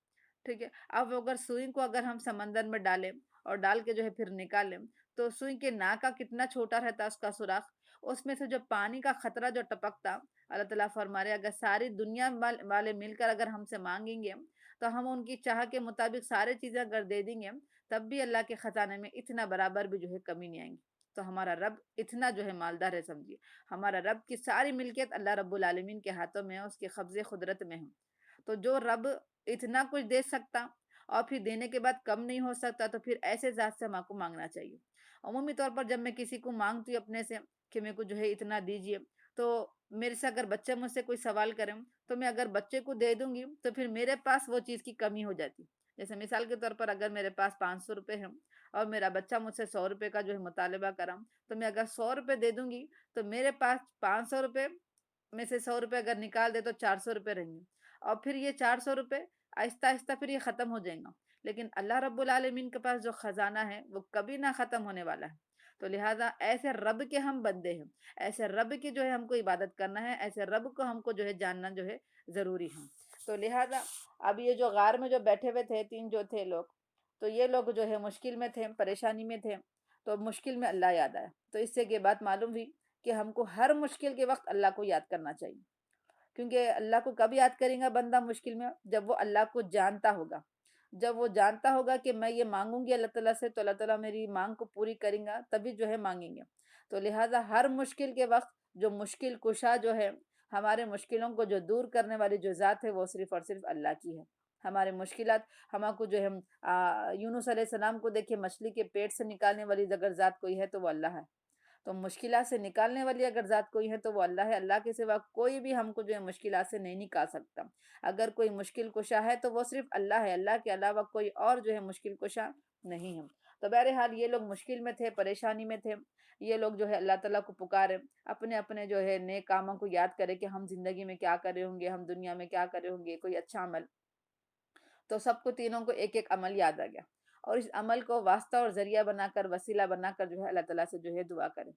ٹھیک ہے، اب اگر سوئی کو اگر ہم سمندر میں ڈالیں اور ڈال کے جو ہے پھر نکالیں، تو سوئی کے ناک کا کتنا چھوٹا رہتا اس کا سوراخ، اس میں سے جو پانی کا خطرہ جو ٹپکتا، اللہ تعالیٰ فرما رہے اگر ساری دنیا والے مل کر اگر ہم سے مانگیں گے تو ہم ان کی چاہ کے مطابق سارے چیزیں اگر دے دیں گے، تب بھی اللہ کے خزانے میں اتنا برابر بھی جو ہے کمی نہیں آئیں گی۔ تو ہمارا رب اتنا جو ہے مالدار ہے، سمجھیے ہمارا رب کی ساری ملکیت اللہ رب العالمین کے ہاتھوں میں ہے، اس کے قبضے قدرت میں ہے۔ تو جو رب اتنا کچھ دے سکتا اور پھر دینے کے بعد کم نہیں ہو سکتا، تو پھر ایسے ذات سے ہم کو مانگنا چاہیے۔ عمومی طور پر جب میں کسی کو مانگتی ہوں اپنے سے کہ میرے کو جو ہے اتنا دیجیے، تو میرے سے اگر بچے مجھ سے کوئی سوال کریں تو میں اگر بچے کو دے دوں گی تو پھر میرے پاس وہ چیز کی کمی ہو جاتی۔ جیسے مثال کے طور پر اگر میرے پاس 500 روپے ہیں اور میرا بچہ مجھ سے 100 روپے کا جو ہے مطالبہ کرا، تو میں اگر 100 روپے دے دوں گی تو میرے پاس 500 روپے میں سے 100 روپے اگر نکال دے تو 400 روپے رہیں گے، اور پھر یہ 400 روپے آہستہ آہستہ پھر یہ ختم ہو جائیں گا۔ لیکن اللہ رب العالمین کے پاس جو خزانہ ہے وہ کبھی نہ ختم ہونے والا ہے۔ تو لہٰذا ایسے رب کے ہم بندے ہیں، ایسے رب کی جو ہے ہم کو عبادت کرنا ہے، ایسے رب کو ہم کو جو ہے جاننا جو ہے ضروری ہے۔ تو لہٰذا اب یہ جو غار میں جو بیٹھے ہوئے تھے تین جو تھے لوگ، تو یہ لوگ جو ہے مشکل میں تھے، پریشانی میں تھے، تو مشکل میں اللہ یاد آیا۔ تو اس سے یہ بات معلوم ہوئی کہ ہم کو ہر مشکل کے وقت اللہ کو یاد کرنا چاہیے، کیونکہ اللہ کو کب یاد کریں گا بندہ مشکل میں؟ جب وہ اللہ کو جانتا ہوگا، جب وہ جانتا ہوگا کہ میں یہ مانگوں گی اللہ تعالیٰ سے تو اللہ تعالیٰ میری مانگ کو پوری کریں گا، تبھی جو ہے مانگیں گے۔ تو لہٰذا ہر مشکل کے وقت جو مشکل کشا جو ہے، ہمارے مشکلوں کو جو دور کرنے والی جو ذات ہے وہ صرف اور صرف اللہ کی ہے۔ ہمارے مشکلات ہم کو جو ہے یونس علیہ السلام کو دیکھیں، مچھلی کے پیٹ سے نکالنے والی اگر ذات کوئی ہے تو وہ اللہ ہے۔ تو مشکلات سے نکالنے والی اگر ذات کوئی ہے تو وہ اللہ ہے، اللہ کے سوا کوئی بھی ہم کو جو ہے مشکلات سے نہیں نکال سکتا۔ اگر کوئی مشکل کشا ہے تو وہ صرف اللہ ہے، اللہ کے علاوہ کوئی اور جو ہے مشکل کشا نہیں ہے۔ تو بہرحال یہ لوگ مشکل میں تھے، پریشانی میں تھے، یہ لوگ جو ہے اللہ تعالیٰ کو پکارے، اپنے اپنے جو ہے نیک کاموں کو یاد کرے کہ ہم زندگی میں کیا کرے ہوں گے، ہم دنیا میں کیا کرے ہوں گے، کوئی اچھا عمل۔ تو سب کو تینوں کو ایک ایک عمل یاد آ گیا، اور اس عمل کو واسطہ اور ذریعہ بنا کر، وسیلہ بنا کر جو ہے اللہ تعالیٰ سے جو ہے دعا کریں۔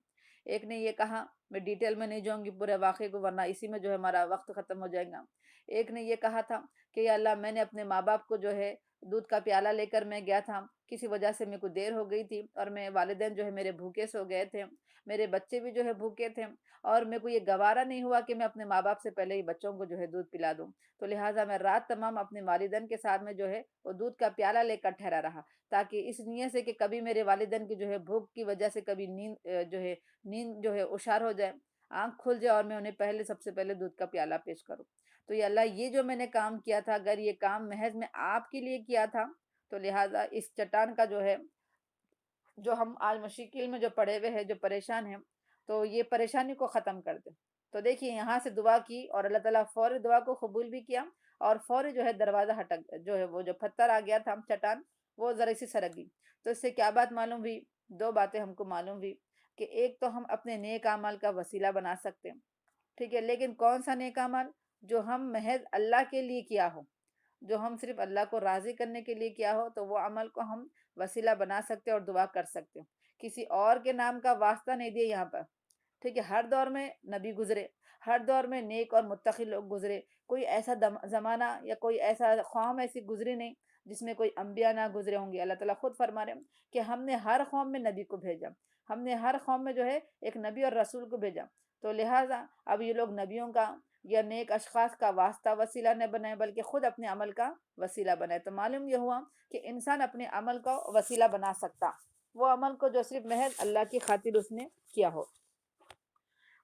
ایک نے یہ کہا، میں ڈیٹیل میں نہیں جاؤں گی پورے واقعے کو ورنہ اسی میں جو ہے ہمارا وقت ختم ہو جائے گا۔ ایک نے یہ کہا تھا کہ یا اللہ میں نے اپنے ماں باپ کو جو ہے دودھ کا پیالہ لے کر میں گیا تھا، کسی وجہ سے میرے کو دیر ہو گئی تھی اور میں والدین جو ہے میرے بھوکے سو گئے تھے، میرے بچے بھی جو ہے بھوکے تھے، اور میرے کو یہ گوارا نہیں ہوا کہ میں اپنے ماں باپ سے پہلے ہی بچوں کو جو ہے دودھ پلا دوں، تو لہٰذا میں رات تمام اپنے والدین کے ساتھ میں جو ہے وہ دودھ کا پیالہ لے کر ٹھہرا رہا، تاکہ اس نیت سے کہ کبھی میرے والدین کی جو ہے بھوک کی وجہ سے کبھی نیند جو ہے اشار ہو جائے، آنکھ کھل جائے اور میں انہیں سب سے پہلے دودھ کا پیالہ پیش کروں۔ تو یہ اللہ، یہ جو میں نے کام کیا تھا، اگر یہ کام محض میں آپ کے لیے کیا تھا، تو لہٰذا اس چٹان کا جو ہے، جو ہم آج مشکل میں جو پڑے ہوئے ہیں، جو پریشان ہیں، تو یہ پریشانی کو ختم کر دے۔ تو دیکھیے یہاں سے دعا کی اور اللہ تعالیٰ فوری دعا کو قبول بھی کیا، اور فوری جو ہے دروازہ ہٹک جو ہے وہ جو پتھر آ گیا تھا چٹان، وہ ذرا سی سرک گئی۔ تو اس سے کیا بات معلوم ہوئی؟ دو باتیں ہم کو معلوم ہوئی، کہ ایک تو ہم اپنے نیک اعمال کا وسیلہ بنا سکتے ہیں، ٹھیک ہے، لیکن کون سا نیک عمل؟ جو ہم محض اللہ کے لیے کیا ہو، جو ہم صرف اللہ کو راضی کرنے کے لیے کیا ہو، تو وہ عمل کو ہم وسیلہ بنا سکتے اور دعا کر سکتے ہیں، کسی اور کے نام کا واسطہ نہیں دیا یہاں پر، ٹھیک ہے۔ ہر دور میں نبی گزرے، ہر دور میں نیک اور متقی لوگ گزرے، کوئی ایسا زمانہ یا کوئی ایسا قوم ایسی گزری نہیں جس میں کوئی انبیاء نہ گزرے ہوں گے۔ اللہ تعالیٰ خود فرما رہے ہیں کہ ہم نے ہر قوم میں نبی کو بھیجا، ہم نے ہر قوم میں جو ہے ایک نبی اور رسول کو بھیجا، تو لہٰذا اب یہ لوگ نبیوں کا یا نیک اشخاص کا واسطہ وسیلہ نہ بنائے، بلکہ خود اپنے عمل کا وسیلہ بنائے۔ تو معلوم یہ ہوا کہ انسان اپنے عمل کا وسیلہ بنا سکتا، وہ عمل کو جو صرف محض اللہ کی خاطر اس نے کیا ہو۔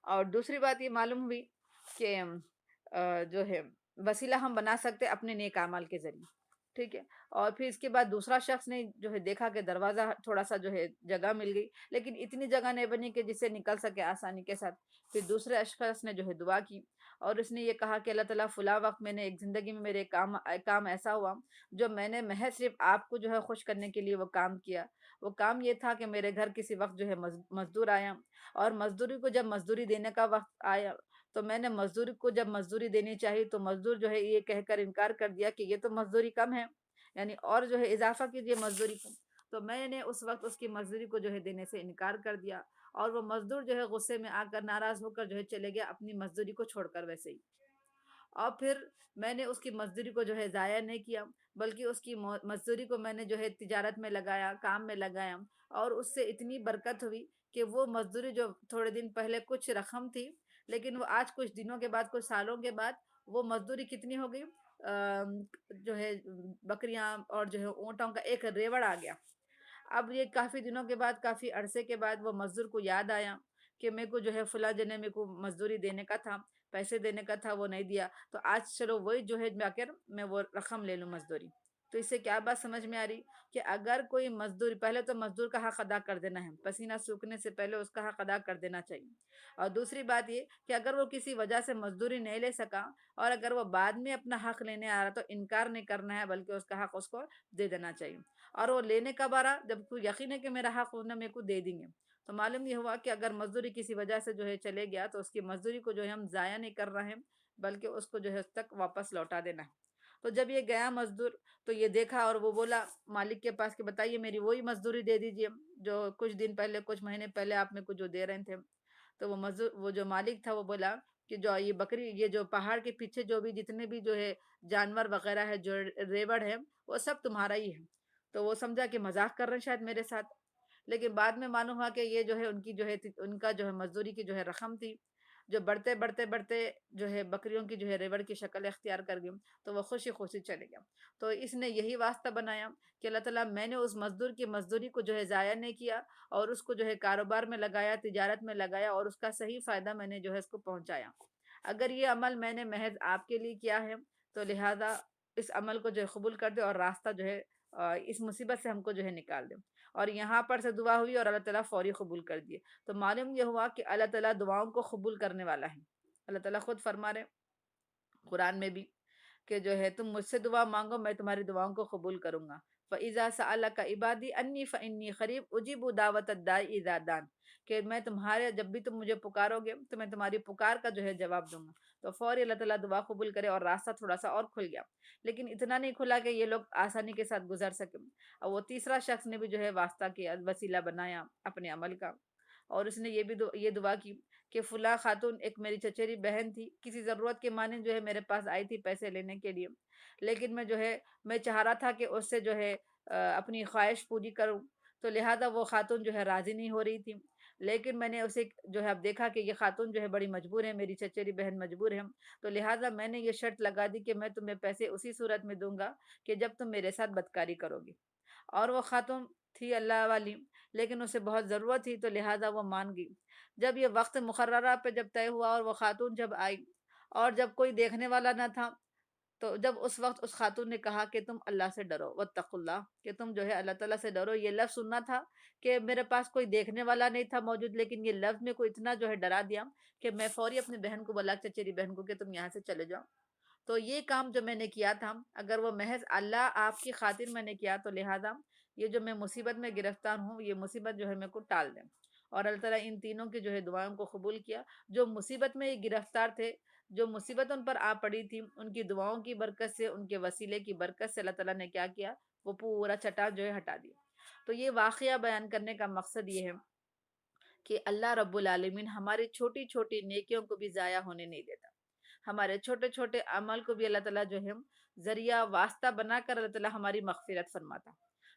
اور دوسری بات یہ معلوم ہوئی کہ جو ہے وسیلہ ہم بنا سکتے اپنے نیک اعمال کے ذریعے، ٹھیک ہے۔ اور پھر اس کے بعد دوسرا شخص نے جو ہے دیکھا کہ دروازہ تھوڑا سا جو ہے جگہ مل گئی، لیکن اتنی جگہ نہیں بنی کہ جس سے نکل سکے آسانی کے ساتھ۔ پھر دوسرے شخص نے جو ہے دعا کی اور اس نے یہ کہا کہ اللہ تعالیٰ فلاں وقت میں نے ایک زندگی میں میرے کام ایسا ہوا جو میں نے محض صرف آپ کو جو ہے خوش کرنے کے لیے وہ کام کیا۔ وہ کام یہ تھا کہ میرے گھر کسی وقت جو ہے مزدور آیا، اور مزدوری کو جب مزدوری دینے کا وقت آیا تو میں نے مزدور کو جب مزدوری دینی چاہیے تو مزدور جو ہے یہ کہہ کر انکار کر دیا کہ یہ تو مزدوری کم ہے، یعنی اور جو ہے اضافہ کیجیے مزدوری کو۔ تو میں نے اس وقت اس کی مزدوری کو جو ہے دینے سے انکار کر دیا، اور وہ مزدور جو ہے غصے میں آ کر ناراض ہو کر جو ہے چلے گیا اپنی مزدوری کو چھوڑ کر ویسے ہی۔ اور پھر میں نے اس کی مزدوری کو جو ہے ضائع نہیں کیا، بلکہ اس کی مزدوری کو میں نے جو ہے تجارت میں لگایا، کام میں لگایا، اور اس سے اتنی برکت ہوئی کہ وہ مزدوری جو تھوڑے دن پہلے کچھ رقم تھی، لیکن وہ آج کچھ دنوں کے بعد، کچھ سالوں کے بعد وہ مزدوری کتنی ہو گئی، جو ہے بکریاں اور جو ہے اونٹوں کا ایک ریوڑ آ گیا۔ اب یہ کافی دنوں کے بعد، کافی عرصے کے بعد وہ مزدور کو یاد آیا کہ میرے کو جو ہے فلاں جنے میرے کو مزدوری دینے کا تھا، پیسے دینے کا تھا، وہ نہیں دیا، تو آج چلو وہی جو ہے جا کر میں وہ رقم لے لوں مزدوری۔ تو اس سے کیا بات سمجھ میں آ رہی کہ اگر کوئی مزدور، پہلے تو مزدور کا حق ادا کر دینا ہے، پسینہ سوکھنے سے پہلے اس کا حق ادا کر دینا چاہیے۔ اور دوسری بات یہ کہ اگر وہ کسی وجہ سے مزدوری نہیں لے سکا اور اگر وہ بعد میں اپنا حق لینے آ رہا تو انکار نہیں کرنا ہے، بلکہ اس کا حق اس کو دے دینا چاہیے۔ اور وہ لینے کب آ رہا؟ جب کو یقین ہے کہ میرا حق انہوں نے میرے کو دے دیں گے۔ تو معلوم یہ ہوا کہ اگر مزدوری کسی وجہ سے جو ہے چلے گیا تو اس کی مزدوری کو جو ہے ہم ضائع نہیں کر رہے ہیں، بلکہ اس کو جو ہے اس تک واپس لوٹا دینا ہے۔ تو جب یہ گیا مزدور تو یہ دیکھا اور وہ بولا مالک کے پاس کہ بتائیے میری وہی مزدوری دے دیجیے جو کچھ دن پہلے، کچھ مہینے پہلے آپ میرے کو جو دے رہے تھے۔ تو وہ جو مالک تھا وہ بولا کہ جو یہ بکری، یہ جو پہاڑ کے پیچھے جو بھی جتنے بھی جو ہے جانور وغیرہ ہے، جو ریوڑ ہے، وہ سب تمہارا ہی ہے۔ تو وہ سمجھا کہ مذاق کر رہے ہیں شاید میرے ساتھ، لیکن بعد میں معلوم ہوا کہ یہ جو ہے ان کی جو ہے ان کا جو ہے مزدوری کی جو ہے رقم تھی، جو بڑھتے بڑھتے بڑھتے جو ہے بکریوں کی جو ہے ریوڑ کی شکل اختیار کر گئی، تو وہ خوشی خوشی چلے گیا۔ تو اس نے یہی واسطہ بنایا کہ اللہ تعالیٰ میں نے اس مزدور کی مزدوری کو جو ہے ضائع نہیں کیا، اور اس کو جو ہے کاروبار میں لگایا، تجارت میں لگایا، اور اس کا صحیح فائدہ میں نے جو ہے اس کو پہنچایا۔ اگر یہ عمل میں نے محض آپ کے لیے کیا ہے تو لہٰذا اس عمل کو جو ہے قبول کر دے اور راستہ جو ہے اس مصیبت سے ہم کو جو ہے نکال دے۔ اور یہاں پر سے دعا ہوئی اور اللہ تعالیٰ فوری قبول کر دیے۔ تو معلوم یہ ہوا کہ اللہ تعالیٰ دعاؤں کو قبول کرنے والا ہے۔ اللہ تعالیٰ خود فرما رہے قرآن میں بھی کہ جو ہے تم مجھ سے دعا مانگو، میں تمہاری دعاؤں کو قبول کروں گا۔ فَإِذَا سَأَلَكَ عِبَادِي أَنِّي فَإِنِّي قَرِيبٌ أُجِيبُ دَعْوَةَ الدَّاعِ إِذَا دَعَانِ، کہ میں تمہارے جب بھی تم مجھے پکارو گے تو میں تمہاری پکار کا جو ہے جواب دوں گا۔ تو فوری اللہ تعالیٰ دعا قبول کرے اور راستہ تھوڑا سا اور کھل گیا، لیکن اتنا نہیں کھلا کہ یہ لوگ آسانی کے ساتھ گزر سکے۔ اور وہ تیسرا شخص نے بھی جو ہے واسطہ کیا، وسیلہ بنایا اپنے عمل کا، اور اس نے یہ بھی یہ دعا کی کہ فلاں خاتون ایک میری چچیری بہن تھی، کسی ضرورت کے معنی جو ہے میرے پاس آئی تھی پیسے لینے کے لیے، لیکن میں جو ہے میں چاہ رہا تھا کہ اس سے جو ہے اپنی خواہش پوری کروں، تو لہٰذا وہ خاتون جو ہے راضی نہیں ہو رہی تھی، لیکن میں نے اسے جو ہے اب دیکھا کہ یہ خاتون جو ہے بڑی مجبور ہے، میری چچیری بہن مجبور ہے، تو لہٰذا میں نے یہ شرط لگا دی کہ میں تمہیں پیسے اسی صورت میں دوں گا کہ جب تم میرے ساتھ بدکاری کرو گی۔ اور وہ خاتون تھی اللہ والی، لیکن اسے بہت ضرورت تھی تو لہٰذا وہ مان گئی۔ جب یہ وقت مقررہ پہ جب طے ہوا اور وہ خاتون جب آئی اور جب کوئی دیکھنے والا نہ تھا، تو جب اس وقت اس خاتون نے کہا کہ تم اللہ سے ڈرو، واتقوا اللہ، کہ تم جو ہے اللہ تعالیٰ سے ڈرو، یہ لفظ سننا تھا کہ میرے پاس کوئی دیکھنے والا نہیں تھا موجود، لیکن یہ لفظ میں کو اتنا جو ہے ڈرا دیا کہ میں فوری اپنی بہن کو بولا، چچیری بہن کو، کہ تم یہاں سے چلے جاؤ۔ تو یہ کام جو میں نے کیا تھا، اگر وہ محض اللہ آپ کی خاطر میں نے کیا، تو لہٰذا یہ جو میں مصیبت میں گرفتار ہوں، یہ مصیبت جو ہے میرے کو ٹال دیں۔ اور اللہ تعالیٰ ان تینوں کی جو ہے دعاؤں کو قبول کیا، جو مصیبت میں یہ گرفتار تھے، جو مصیبت ان پر آ پڑی تھی، ان کی دعاؤں کی برکت سے، ان کے وسیلے کی برکت سے اللہ تعالیٰ نے کیا کیا، وہ پورا چٹان جو ہے ہٹا دیا۔ تو یہ واقعہ بیان کرنے کا مقصد یہ ہے کہ اللہ رب العالمین ہماری چھوٹی چھوٹی نیکیوں کو بھی ضائع ہونے نہیں دیتا، ہمارے چھوٹے چھوٹے عمل کو بھی اللہ تعالیٰ جو ہے ذریعہ واسطہ بنا کر اللہ تعالیٰ ہماری مغفرت فرماتا۔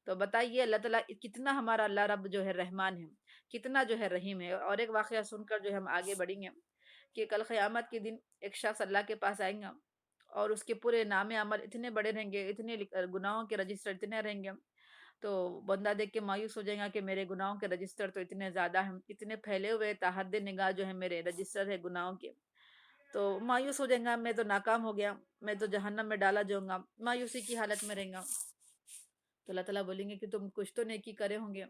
تو بتائیے اللہ تعالیٰ کتنا ہمارا اللہ رب جو ہے رحمان ہے، کتنا جو ہے رحیم ہے۔ اور ایک واقعہ سن کر جو ہم آگے بڑھیں گے کہ کل قیامت کے دن ایک شخص اللہ کے پاس آئیں گا اور اس کے پورے نام عمل اتنے بڑے رہیں گے، اتنے گناہوں کے رجسٹر اتنے رہیں گے، تو بندہ دیکھ کے مایوس ہو جائے گا کہ میرے گناہوں کے رجسٹر تو اتنے زیادہ ہیں، اتنے پھیلے ہوئے تحد نگاہ جو ہے میرے رجسٹر ہے گناہوں کے، تو مایوس ہو جائے گا، میں تو ناکام ہو گیا، میں تو جہنم میں ڈالا جاؤں گا، مایوسی کی حالت میں رہیں گا۔ تو اللہ تعالیٰ بولیں گے کہ تم کچھ تو نیکی کرے ہوں گے،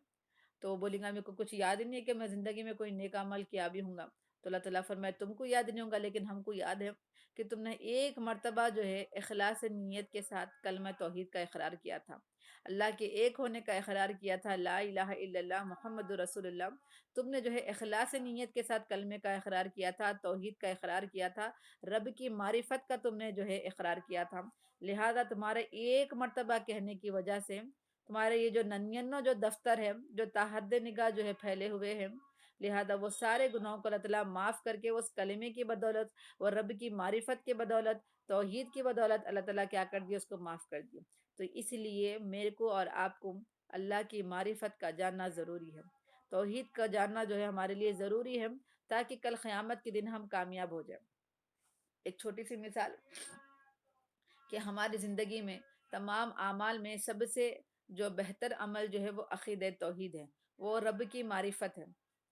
تو بولیں گا میرے کو کچھ یاد ہی نہیں ہے کہ میں زندگی میں کوئی نیک عمل کیا بھی ہوں گا۔ تو اللہ تعالیٰ فرمائے تم کو یاد نہیں ہوگا، لیکن ہم کو یاد ہے کہ تم نے ایک مرتبہ جو ہے اخلاص نیت کے ساتھ کلمہ توحید کا اقرار کیا تھا، اللہ کے ایک ہونے کا اقرار کیا تھا، لا الہ الا اللہ محمد رسول اللہ، تم نے جو ہے اخلاص نیت کے ساتھ کلمے کا اقرار کیا تھا، توحید کا اقرار کیا تھا، رب کی معرفت کا تم نے جو ہے اقرار کیا تھا، لہذا تمہارے ایک مرتبہ کہنے کی وجہ سے تمہارے یہ جو ننانوے جو دفتر ہے، جو تحد نگاہ جو ہے پھیلے ہوئے ہیں، لہذا وہ سارے گناہوں کو اللہ تعالیٰ معاف کر کے اس کلمے کی بدولت اور رب کی معرفت کی بدولت، توحید کی بدولت اللہ تعالیٰ کیا کر دیا، اس کو معاف کر دیا۔ تو اس لیے میرے کو اور آپ کو اللہ کی معرفت کا جاننا ضروری ہے، توحید کا جاننا جو ہے ہمارے لیے ضروری ہے، تاکہ کل قیامت کے دن ہم کامیاب ہو جائیں۔ ایک چھوٹی سی مثال کہ ہماری زندگی میں تمام اعمال میں سب سے جو بہتر عمل جو ہے وہ عقیدہ توحید ہے، وہ رب کی معرفت ہے،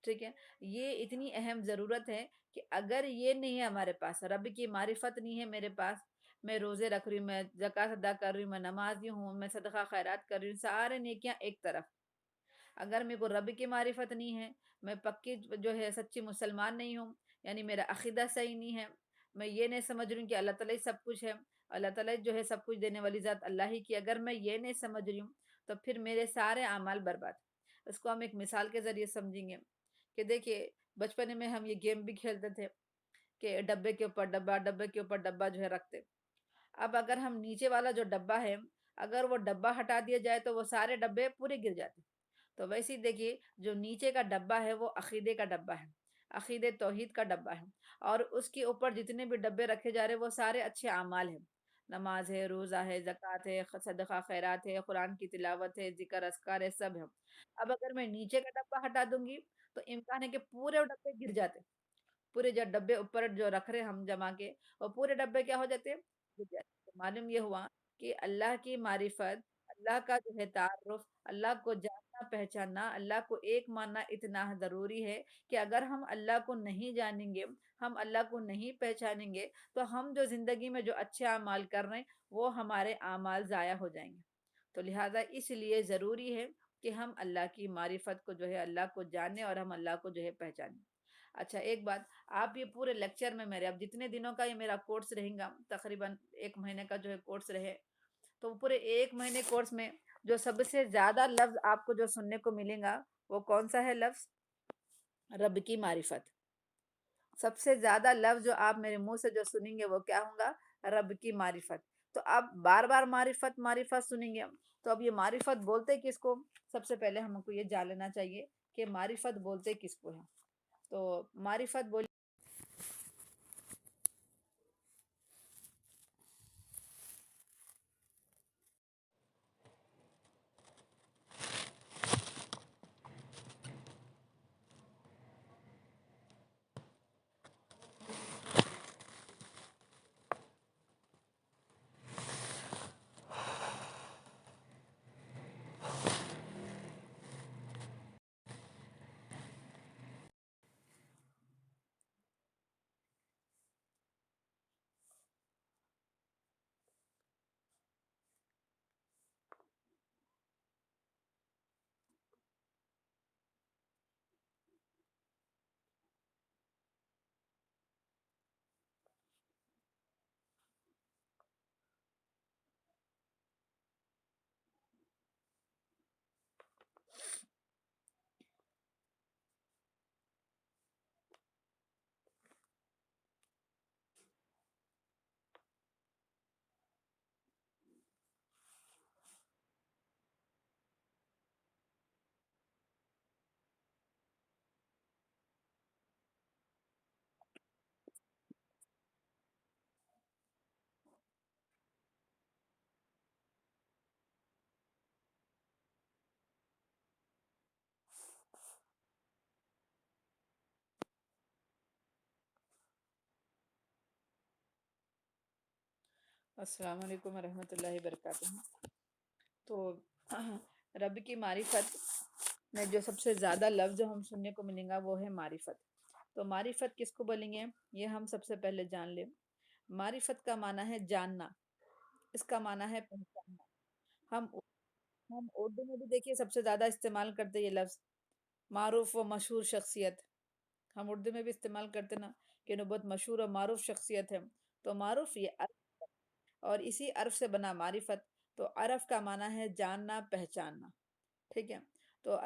ٹھیک ہے۔ یہ اتنی اہم ضرورت ہے کہ اگر یہ نہیں ہے ہمارے پاس، رب کی معرفت نہیں ہے میرے پاس، میں روزے رکھ رہی ہوں، میں زکوٰۃ ادا کر رہی ہوں، میں نمازی ہوں، میں صدقہ خیرات کر رہی ہوں، سارے نیکیاں ایک طرف، اگر میرے کو رب کی معرفت نہیں ہے، میں پکی جو ہے سچی مسلمان نہیں ہوں، یعنی میرا عقیدہ صحیح نہیں ہے، میں یہ نہیں سمجھ رہی ہوں کہ اللہ تعالیٰ ہی سب کچھ ہے، اللہ تعالیٰ جو ہے سب کچھ دینے والی ذات اللہ ہی کی، اگر میں یہ نہیں سمجھ رہی ہوں تو پھر میرے سارے اعمال برباد۔ اس کو ہم ایک مثال کے ذریعے سمجھیں گے کہ دیکھیے بچپن میں ہم یہ گیم بھی کھیلتے تھے کہ ڈبے کے اوپر ڈبہ، ڈبے کے اوپر ڈبہ جو ہے رکھتے، اب اگر ہم نیچے والا جو ڈبہ ہے، اگر وہ ڈبہ ہٹا دیا جائے تو وہ سارے ڈبے پورے گر جاتے، تو ویسے ہی دیکھیے جو نیچے کا ڈبہ ہے وہ عقیدے کا ڈبہ ہے، عقیدے توحید کا ڈبہ ہے، اور اس کے اوپر جتنے بھی ڈبے رکھے جا رہے وہ سارے اچھے اعمال ہیں، نماز ہے، روزہ ہے، زکوٰۃ ہے، صدقہ خیرات ہے، قرآن کی تلاوت ہے، ذکر اذکار ہے، سب ہے۔ اب اگر میں نیچے کا ڈبہ ہٹا دوں گی تو امکان ہے کہ پورے ڈبے گر جاتے، پورے جو ڈبے اوپر جو رکھ رہے ہم جما کے، اور پورے ڈبے کیا ہو جاتے، گر جاتے۔ تو معلوم یہ ہوا کہ اللہ کی معرفت، اللہ کا جو ہے تعارف، اللہ کو جاننا پہچاننا، اللہ کو ایک ماننا اتنا ضروری ہے کہ اگر ہم اللہ کو نہیں جانیں گے، ہم اللہ کو نہیں پہچانیں گے، تو ہم جو زندگی میں جو اچھے اعمال کر رہے ہیں وہ ہمارے اعمال ضائع ہو جائیں گے۔ تو لہٰذا اس لیے ضروری ہے کہ ہم اللہ کی معرفت کو جو ہے اللہ کو جانیں اور ہم اللہ کو جو ہے پہچانیں۔ اچھا ایک بات، آپ یہ پورے لیکچر میں میرے اب جتنے دنوں کا یہ میرا کورس رہے گا، تقریباً 1 مہینے کا جو ہے کورس رہے، تو پورے 1 مہینے کورس میں جو سب سے زیادہ لفظ آپ کو جو سننے کو ملے گا وہ کون سا ہے لفظ؟ رب کی معرفت۔ سب سے زیادہ لفظ جو آپ میرے منہ سے جو سنیں گے وہ کیا ہوں گا؟ رب کی معرفت۔ تو آپ بار بار معرفت معرفت سنیں گے، تو اب یہ معرفت بولتے کس کو؟ سب سے پہلے ہم کو یہ جان لینا چاہیے کہ معرفت بولتے کس کو ہے۔ تو معرفت بولی. السلام علیکم ورحمۃ اللہ وبرکاتہ. تو رب کی معرفت میں جو سب سے زیادہ لفظ ہم سننے کو ملیں گا وہ ہے معرفت. تو معرفت کس کو بولیں گے یہ ہم سب سے پہلے جان لیں. معرفت کا معنی ہے جاننا، اس کا معنی ہے پہچاننا. ہم ہم اردو میں بھی دیکھیے سب سے زیادہ استعمال کرتے یہ لفظ معروف و مشہور شخصیت. ہم اردو میں بھی استعمال کرتے نا کہ وہ بہت مشہور اور معروف شخصیت ہے. تو معروف یہ اور اسی عرف سے بنا معرفت. تو عرف کا معنی ہے جاننا پہچاننا. ٹھیک ہے. تو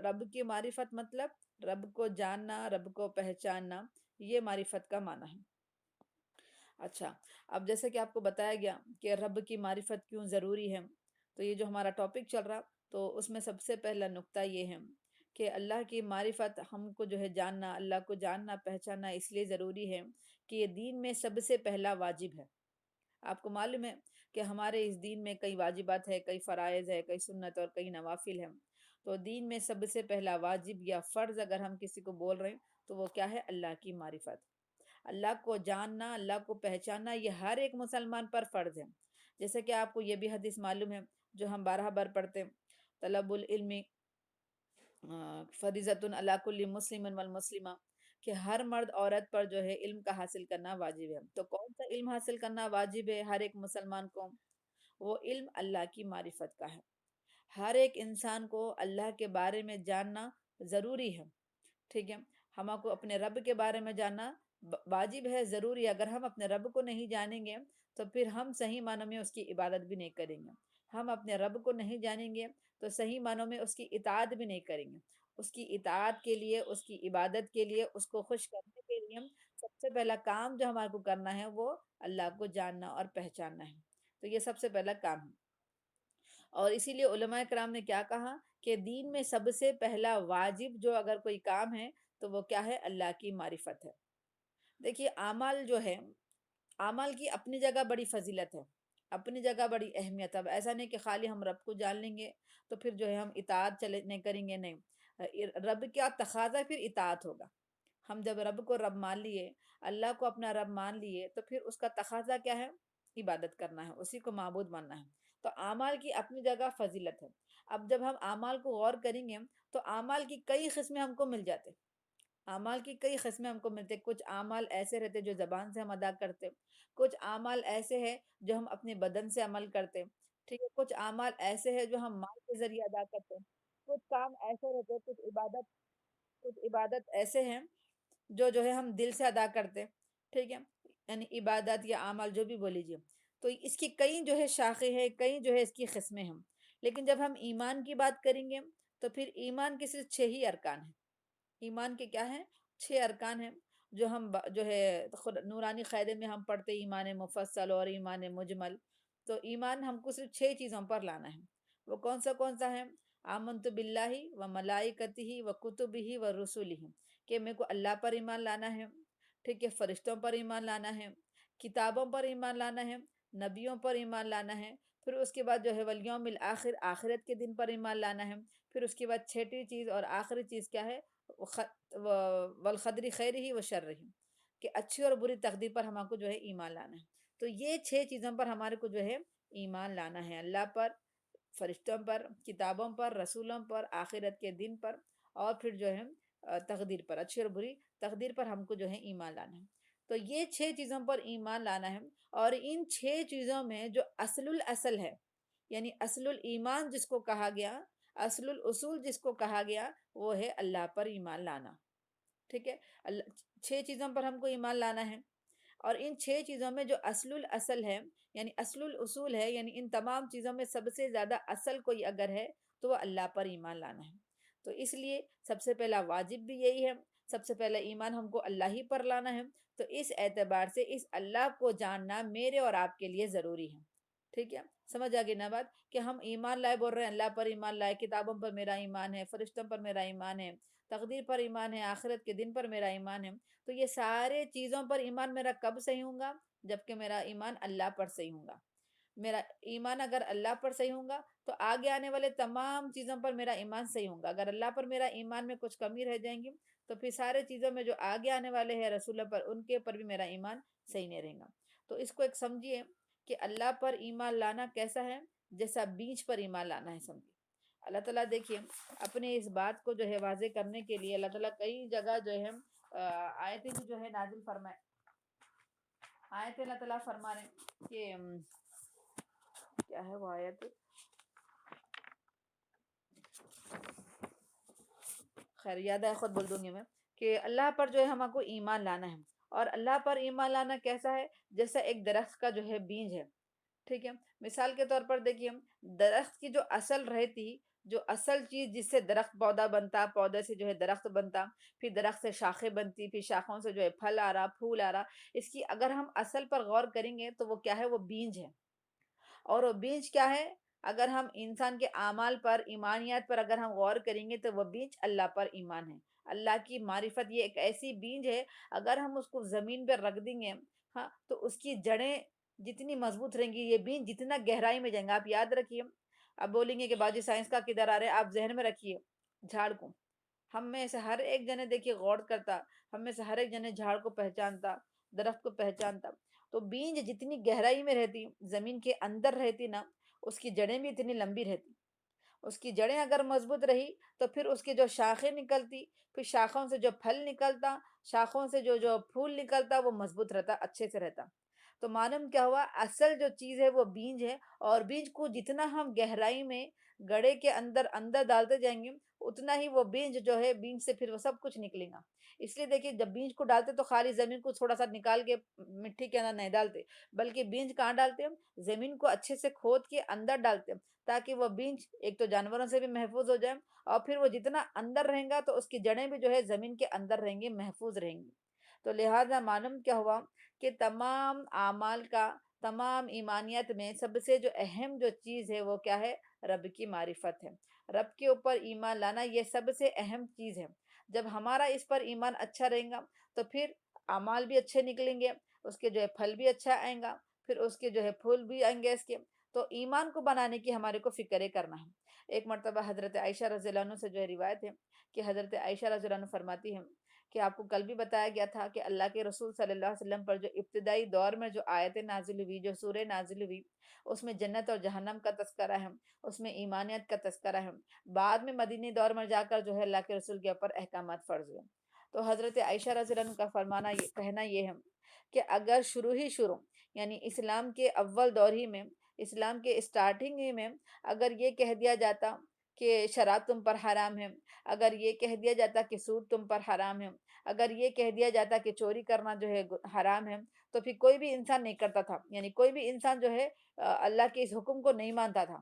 رب کی معرفت مطلب رب کو جاننا، رب کو پہچاننا، یہ معرفت کا معنی ہے. اچھا، اب جیسے کہ آپ کو بتایا گیا کہ رب کی معرفت کیوں ضروری ہے، تو یہ جو ہمارا ٹاپک چل رہا تو اس میں سب سے پہلا نقطہ یہ ہے کہ اللہ کی معرفت ہم کو جو ہے جاننا، اللہ کو جاننا پہچاننا اس لیے ضروری ہے کہ یہ دین میں سب سے پہلا واجب ہے. آپ کو معلوم ہے کہ ہمارے اس دین میں کئی واجبات ہے، کئی فرائض ہے، کئی سنت اور کئی نوافل ہیں. تو دین میں سب سے پہلا واجب یا فرض اگر ہم کسی کو بول رہے ہیں تو وہ کیا ہے؟ اللہ کی معرفت. اللہ کو جاننا، اللہ کو پہچاننا یہ ہر ایک مسلمان پر فرض ہے. جیسے کہ آپ کو یہ بھی حدیث معلوم ہے جو ہم بارہ بار پڑھتے ہیں، طلب العلم فریضۃ علی کل مسلم والمسلمہ، کہ ہر مرد عورت پر جو ہے علم کا حاصل کرنا واجب ہے. تو کون سا علم حاصل کرنا واجب ہے ہر ایک مسلمان کو؟ وہ علم اللہ کی معرفت کا ہے. ہر ایک انسان کو اللہ کے بارے میں جاننا ضروری ہے. ٹھیک ہے. ہم کو اپنے رب کے بارے میں جاننا واجب ہے، ضروری ہے. اگر ہم اپنے رب کو نہیں جانیں گے تو پھر ہم صحیح معنوں میں اس کی عبادت بھی نہیں کریں گے. ہم اپنے رب کو نہیں جانیں گے تو صحیح معنوں میں اس کی اطاعت بھی نہیں کریں گے. اس کی اطاعت کے لیے، اس کی عبادت کے لیے، اس کو خوش کرنے کے لیے سب سے پہلا کام جو ہمارے کو کرنا ہے وہ اللہ کو جاننا اور پہچاننا ہے. تو یہ سب سے پہلا کام ہے. اور اسی لیے علماء کرام نے کیا کہا کہ دین میں سب سے پہلا واجب جو اگر کوئی کام ہے تو وہ کیا ہے؟ اللہ کی معرفت ہے. دیکھیے اعمال جو ہے، اعمال کی اپنی جگہ بڑی فضیلت ہے، اپنی جگہ بڑی اہمیت ہے. اب ایسا نہیں کہ خالی ہم رب کو جان لیں گے تو پھر جو ہے ہم اطاعت چلے نہیں کریں گے، نہیں. رب کیا تقاضا پھر اطاعت ہوگا. ہم جب رب کو رب مان لیے، اللہ کو اپنا رب مان لیے تو پھر اس کا تقاضا کیا ہے؟ عبادت کرنا ہے، اسی کو معبود ماننا ہے. تو اعمال کی اپنی جگہ فضیلت ہے. اب جب ہم اعمال کو غور کریں گے تو اعمال کی کئی قسمیں ہم کو مل جاتے. اعمال کی کئی قسمیں ہم کو ملتے. کچھ اعمال ایسے رہتے جو زبان سے ہم ادا کرتے، کچھ اعمال ایسے ہیں جو ہم اپنے بدن سے عمل کرتے. ٹھیک ہے. کچھ اعمال ایسے ہیں جو ہم مال کے ذریعے ادا کرتے. کچھ کام ایسے رہتے، کچھ عبادت ایسے ہیں جو ہے ہم دل سے ادا کرتے. ٹھیک ہے. یعنی عبادت یا اعمال جو بھی بول لیجیے. تو اس کی کئی جو ہے شاخیں ہیں، کئی جو ہے اس کی قسمیں ہیں. لیکن جب ہم ایمان کی بات کریں گے تو پھر ایمان کے صرف 6 ہی ارکان ہیں. ایمان کے کیا ہیں؟ 6 ارکان ہیں جو ہم جو ہے نورانی قاعدے میں ہم پڑھتے ایمان مفصل اور ایمان مجمل. تو ایمان ہم کو صرف 6 چیزوں پر لانا ہے. وہ کون سا ہے؟ آمنت باللہ و ملائکتہ و کتبہ و رسولہ، کہ میرے کو اللہ پر ایمان لانا ہے، ٹھیک ہے، فرشتوں پر ایمان لانا ہے، کتابوں پر ایمان لانا ہے، نبیوں پر ایمان لانا ہے، پھر اس کے بعد جو ہے والیوم الآخر، آخرت کے دن پر ایمان لانا ہے، پھر اس کے بعد چھٹی چیز اور آخری چیز کیا ہے، والقدر خیرہ و شرہ، کہ اچھی اور بری تقدیر پر ہم کو جو ہے ایمان لانا ہے۔ تو یہ 6 چیزوں پر ہمارے کو جو ہے ایمان لانا ہے، اللہ پر، فرشتوں پر، کتابوں پر، رسولوں پر، آخرت کے دن پر، اور پھر جو ہے تقدیر پر، اچھی اور بری تقدیر پر ہم کو جو ہے ایمان لانا ہے۔ تو یہ 6 چیزوں پر ایمان لانا ہے، اور ان 6 چیزوں میں جو اصل الاصل ہے، یعنی اصل الایمان جس کو کہا گیا، اصل الاصول جس کو کہا گیا، وہ ہے اللہ پر ایمان لانا، ٹھیک ہے۔ 6 چیزوں پر ہم کو ایمان لانا ہے، اور ان 6 چیزوں میں جو اصل الاصل ہے، یعنی اصل الاصول ہے، یعنی ان تمام چیزوں میں سب سے زیادہ اصل کوئی اگر ہے تو وہ اللہ پر ایمان لانا ہے۔ تو اس لیے سب سے پہلا واجب بھی یہی ہے، سب سے پہلا ایمان ہم کو اللہ ہی پر لانا ہے۔ تو اس اعتبار سے اس اللہ کو جاننا میرے اور آپ کے لیے ضروری ہے، ٹھیک ہے۔ سمجھ آگے نا بات، کہ ہم ایمان لائے بول رہے ہیں، اللہ پر ایمان لائے، کتابوں پر میرا ایمان ہے، فرشتوں پر میرا ایمان ہے، تقدیر پر ایمان ہے، آخرت کے دن پر میرا ایمان ہے۔ تو یہ سارے چیزوں پر ایمان میرا کب صحیح ہوگا؟ جبکہ میرا ایمان اللہ پر صحیح ہوگا۔ میرا ایمان اگر اللہ پر صحیح ہوگا تو آگے آنے والے تمام چیزوں پر میرا ایمان صحیح ہوگا۔ اگر اللہ پر میرا ایمان میں کچھ کمی رہ جائیں گی تو پھر سارے چیزوں میں جو آگے آنے والے ہیں رسولوں پر، ان کے پر بھی میرا ایمان صحیح نہیں رہے گا۔ تو اس کو ایک سمجھیے کہ اللہ پر ایمان لانا کیسا ہے، جیسا بیج پر ایمان لانا ہے، سمجھیے۔ اللہ تعالیٰ دیکھیے اپنے اس بات کو جو ہے واضح کرنے کے لیے اللہ تعالیٰ کئی جگہ جو ہے آیتیں جو ہے نازل فرمائے، آیت اللہ تعالیٰ فرما رہے ہیں کہ کیا ہے وہ آیت، خیر یاد ہے خود بول دوں گی میں، کہ اللہ پر جو ہے ہم کو ایمان لانا ہے، اور اللہ پر ایمان لانا کیسا ہے، جیسا ایک درخت کا جو ہے بیج ہے، ٹھیک ہے۔ مثال کے طور پر دیکھیے، درخت کی جو اصل رہتی، جو اصل چیز جس سے درخت پودا بنتا، پودے سے جو ہے درخت بنتا، پھر درخت سے شاخیں بنتی، پھر شاخوں سے جو ہے پھل آ رہا، پھول آ رہا، اس کی اگر ہم اصل پر غور کریں گے تو وہ کیا ہے، وہ بیج ہے۔ اور وہ بیج کیا ہے، اگر ہم انسان کے اعمال پر، ایمانیات پر اگر ہم غور کریں گے تو وہ بیج اللہ پر ایمان ہے، اللہ کی معرفت۔ یہ ایک ایسی بیج ہے، اگر ہم اس کو زمین پہ رکھ دیں گے، ہاں، تو اس کی جڑیں جتنی مضبوط رہیں گی، یہ بیج جتنا گہرائی میں جائیں گا۔ آپ یاد رکھیے، اب بولیں گے کہ باجی سائنس کا کدھر آ رہے، آپ ذہن میں رکھیے جھاڑ کو، ہم میں سے ہر ایک جنے دیکھیے غور کرتا، ہم میں سے ہر ایک جنے جھاڑ کو پہچانتا، درخت کو پہچانتا۔ تو بیج جتنی گہرائی میں رہتی، زمین کے اندر رہتی نا، اس کی جڑیں بھی اتنی لمبی رہتی۔ اس کی جڑیں اگر مضبوط رہی تو پھر اس کی جو شاخیں نکلتی، پھر شاخوں سے جو پھل نکلتا، شاخوں سے جو پھول نکلتا، وہ مضبوط رہتا، اچھے سے رہتا۔ تو معلوم کیا ہوا، اصل جو چیز ہے وہ بیج ہے، اور بیج کو جتنا ہم گہرائی میں گڑے کے اندر اندر ڈالتے جائیں گے، اتنا ہی وہ بیج جو ہے، بیج سے پھر وہ سب کچھ نکلے گا۔ اس لیے دیکھیے، جب بیج کو ڈالتے تو خالی زمین کو تھوڑا سا نکال کے مٹی کے اندر نہیں ڈالتے، بلکہ بیج کہاں ڈالتے ہیں، زمین کو اچھے سے کھود کے اندر ڈالتے ہیں، تاکہ وہ بیج ایک تو جانوروں سے بھی محفوظ ہو جائے، اور پھر وہ جتنا اندر رہیں گا تو اس کی جڑیں بھی جو ہے زمین کے اندر رہیں گی، محفوظ رہیں گی۔ تو لہٰذا معلوم کیا ہوا کہ تمام اعمال کا، تمام ایمانیت میں سب سے جو اہم جو چیز ہے وہ کیا ہے، رب کی معرفت ہے، رب کے اوپر ایمان لانا، یہ سب سے اہم چیز ہے۔ جب ہمارا اس پر ایمان اچھا رہے گا تو پھر اعمال بھی اچھے نکلیں گے، اس کے جو ہے پھل بھی اچھا آئیں گا، پھر اس کے جو ہے پھول بھی آئیں گے اس کے۔ تو ایمان کو بنانے کی ہمارے کو فکرے کرنا ہے۔ ایک مرتبہ حضرت عائشہ رضی اللہ عنہ سے جو ہے روایت ہے کہ حضرت عائشہ رضی اللہ عنہ فرماتی ہیں کہ آپ کو کل بھی بتایا گیا تھا کہ اللہ کے رسول صلی اللہ علیہ وسلم پر جو ابتدائی دور میں جو آیتیں نازل ہوئی، جو سورہ نازل ہوئی، اس میں جنت اور جہنم کا تذکرہ ہے، اس میں ایمانیت کا تذکرہ ہے۔ بعد میں مدینی دور میں جا کر جو ہے اللہ کے رسول کے اوپر احکامات فرض ہوئے۔ تو حضرت عائشہ رضی اللہ عنہ کا فرمانا، یہ کہنا یہ ہے کہ اگر شروع یعنی اسلام کے اول دور ہی میں، اسلام کے اسٹارٹنگ ہی میں اگر یہ کہہ دیا جاتا کہ شراب تم پر حرام ہے، اگر یہ کہہ دیا جاتا کہ سود تم پر حرام ہے، اگر یہ کہہ دیا جاتا کہ چوری کرنا جو ہے حرام ہے، تو پھر کوئی بھی انسان نہیں کرتا تھا، یعنی کوئی بھی انسان جو ہے اللہ کے اس حکم کو نہیں مانتا تھا۔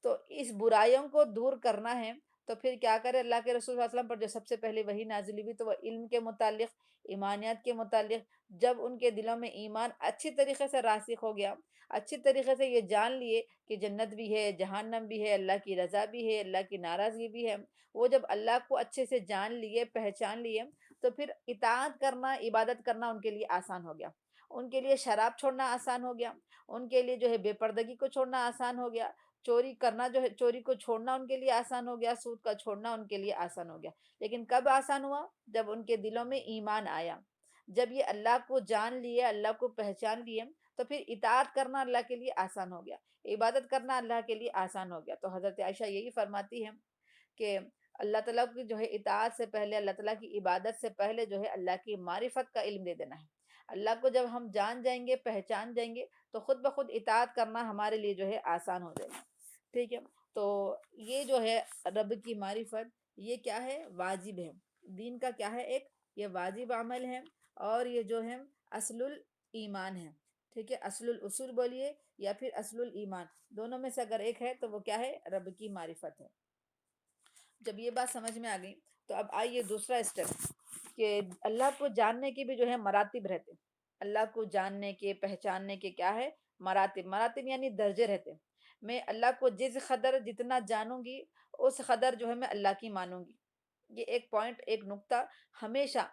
تو اس برائیوں کو دور کرنا ہے تو پھر کیا کرے اللہ کے رسول صلی اللہ علیہ وسلم پر جو سب سے پہلے وہی نازل ہوئی تو وہ علم کے متعلق، ایمانیات کے متعلق. جب ان کے دلوں میں ایمان اچھی طریقے سے راسخ ہو گیا، اچھی طریقے سے یہ جان لیے کہ جنت بھی ہے، جہنم بھی ہے، اللہ کی رضا بھی ہے، اللہ کی ناراضگی بھی ہے، وہ جب اللہ کو اچھے سے جان لیے، پہچان لیے، تو پھر اطاعت کرنا، عبادت کرنا ان کے لیے آسان ہو گیا. ان کے لیے شراب چھوڑنا آسان ہو گیا، ان کے لیے جو ہے بے پردگی کو چھوڑنا آسان ہو گیا، چوری کرنا جو ہے، چوری کو چھوڑنا ان کے لیے آسان ہو گیا، سود کا چھوڑنا ان کے لیے آسان ہو گیا. لیکن کب آسان ہوا؟ جب ان کے دلوں میں ایمان آیا، جب یہ اللہ کو جان لیے، اللہ کو پہچان لیے، تو پھر اطاعت کرنا اللہ کے لیے آسان ہو گیا، عبادت کرنا اللہ کے لیے آسان ہو گیا. تو حضرت عائشہ یہی فرماتی ہے کہ اللہ تعالیٰ کی جو ہے اطاعت سے پہلے، اللہ تعالیٰ کی عبادت سے پہلے جو ہے اللہ کی معرفت کا علم دے دینا ہے. اللہ کو جب ہم جان جائیں گے، پہچان جائیں گے، تو خود بخود اطاعت کرنا ہمارے لیے جو ہے آسان ہو جائے گا. ٹھیک ہے. تو یہ جو ہے رب کی معرفت، یہ کیا ہے؟ واجب ہے. دین کا کیا ہے؟ ایک یہ واجب عمل ہے، اور یہ جو ہے اصل الایمان ہے. ٹھیک ہے. اصل الاصول بولیے یا پھر اصل الایمان، دونوں میں سے اگر ایک ہے تو وہ کیا ہے؟ رب کی معرفت ہے. جب یہ بات سمجھ میں آ گئی تو اب آئیے دوسرا اسٹیپ، کہ اللہ کو جاننے کے بھی جو ہے مراتب رہتے. اللہ کو جاننے کے، پہچاننے کے کیا ہے؟ مراتب. مراتب یعنی درجے رہتے. میں اللہ کو جس قدر جتنا جانوں گی، اس قدر جو ہے میں اللہ کی مانوں گی. یہ ایک پوائنٹ، ایک نقطہ ہمیشہ